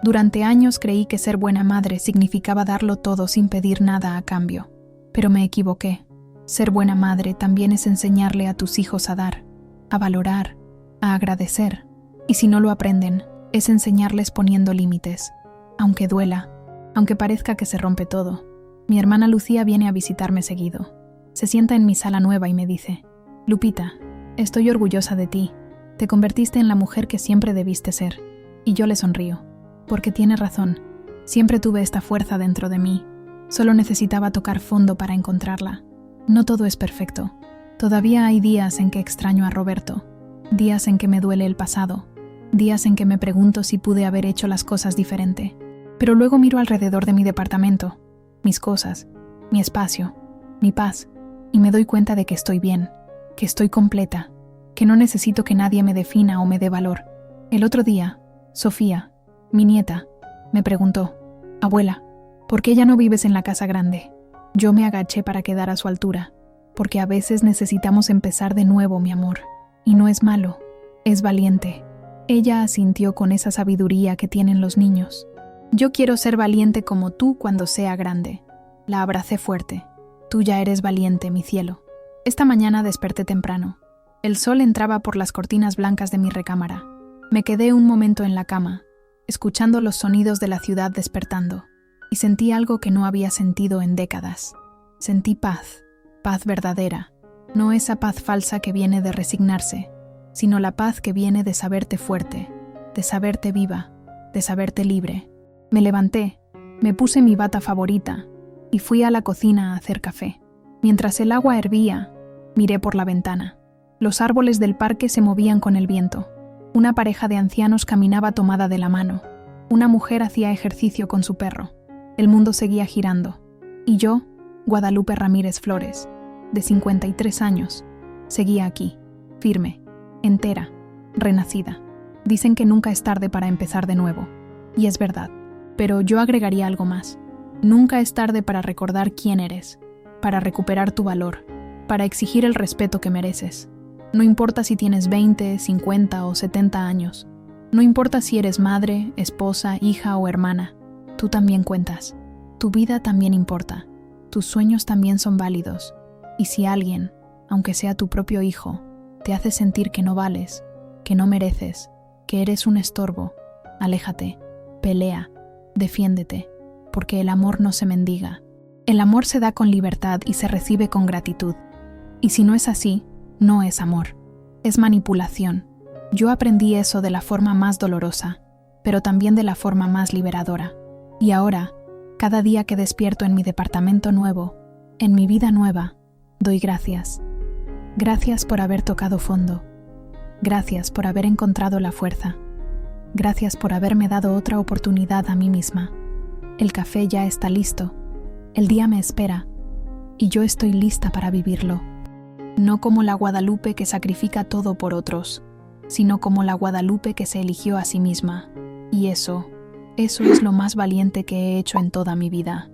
Durante años creí que ser buena madre significaba darlo todo sin pedir nada a cambio. Pero me equivoqué. Ser buena madre también es enseñarle a tus hijos a dar, a valorar, a agradecer. Y si no lo aprenden, es enseñarles poniendo límites. Aunque duela, aunque parezca que se rompe todo. Mi hermana Lucía viene a visitarme seguido. Se sienta en mi sala nueva y me dice: Lupita, estoy orgullosa de ti. Te convertiste en la mujer que siempre debiste ser. Y yo le sonrío. Porque tiene razón. Siempre tuve esta fuerza dentro de mí. Solo necesitaba tocar fondo para encontrarla. No todo es perfecto. Todavía hay días en que extraño a Roberto. Días en que me duele el pasado. Días en que me pregunto si pude haber hecho las cosas diferente. Pero luego miro alrededor de mi departamento, mis cosas, mi espacio, mi paz, y me doy cuenta de que estoy bien, que estoy completa, que no necesito que nadie me defina o me dé valor. El otro día, Sofía, mi nieta, me preguntó: Abuela, ¿por qué ya no vives en la casa grande? Yo me agaché para quedar a su altura, porque a veces necesitamos empezar de nuevo, mi amor. Y no es malo, es valiente. Ella asintió con esa sabiduría que tienen los niños. Yo quiero ser valiente como tú cuando sea grande. La abracé fuerte. Tú ya eres valiente, mi cielo. Esta mañana desperté temprano. El sol entraba por las cortinas blancas de mi recámara. Me quedé un momento en la cama, escuchando los sonidos de la ciudad despertando, y sentí algo que no había sentido en décadas. Sentí paz, paz verdadera, no esa paz falsa que viene de resignarse, sino la paz que viene de saberte fuerte, de saberte viva, de saberte libre. Me levanté, me puse mi bata favorita y fui a la cocina a hacer café. Mientras el agua hervía, miré por la ventana. Los árboles del parque se movían con el viento. Una pareja de ancianos caminaba tomada de la mano. Una mujer hacía ejercicio con su perro. El mundo seguía girando. Y yo, Guadalupe Ramírez Flores, de 53 años, seguía aquí, firme, entera, renacida. Dicen que nunca es tarde para empezar de nuevo. Y es verdad. Pero yo agregaría algo más. Nunca es tarde para recordar quién eres, para recuperar tu valor, para exigir el respeto que mereces. No importa si tienes 20, 50 o 70 años. No importa si eres madre, esposa, hija o hermana. Tú también cuentas. Tu vida también importa. Tus sueños también son válidos. Y si alguien, aunque sea tu propio hijo, te hace sentir que no vales, que no mereces, que eres un estorbo, aléjate, pelea, defiéndete, porque el amor no se mendiga. El amor se da con libertad y se recibe con gratitud. Y si no es así, no es amor, es manipulación. Yo aprendí eso de la forma más dolorosa, pero también de la forma más liberadora. Y ahora, cada día que despierto en mi departamento nuevo, en mi vida nueva, doy gracias. Gracias por haber tocado fondo. Gracias por haber encontrado la fuerza. Gracias por haberme dado otra oportunidad a mí misma. El café ya está listo. El día me espera. Y yo estoy lista para vivirlo. No como la Guadalupe que sacrifica todo por otros, sino como la Guadalupe que se eligió a sí misma. Y eso es lo más valiente que he hecho en toda mi vida.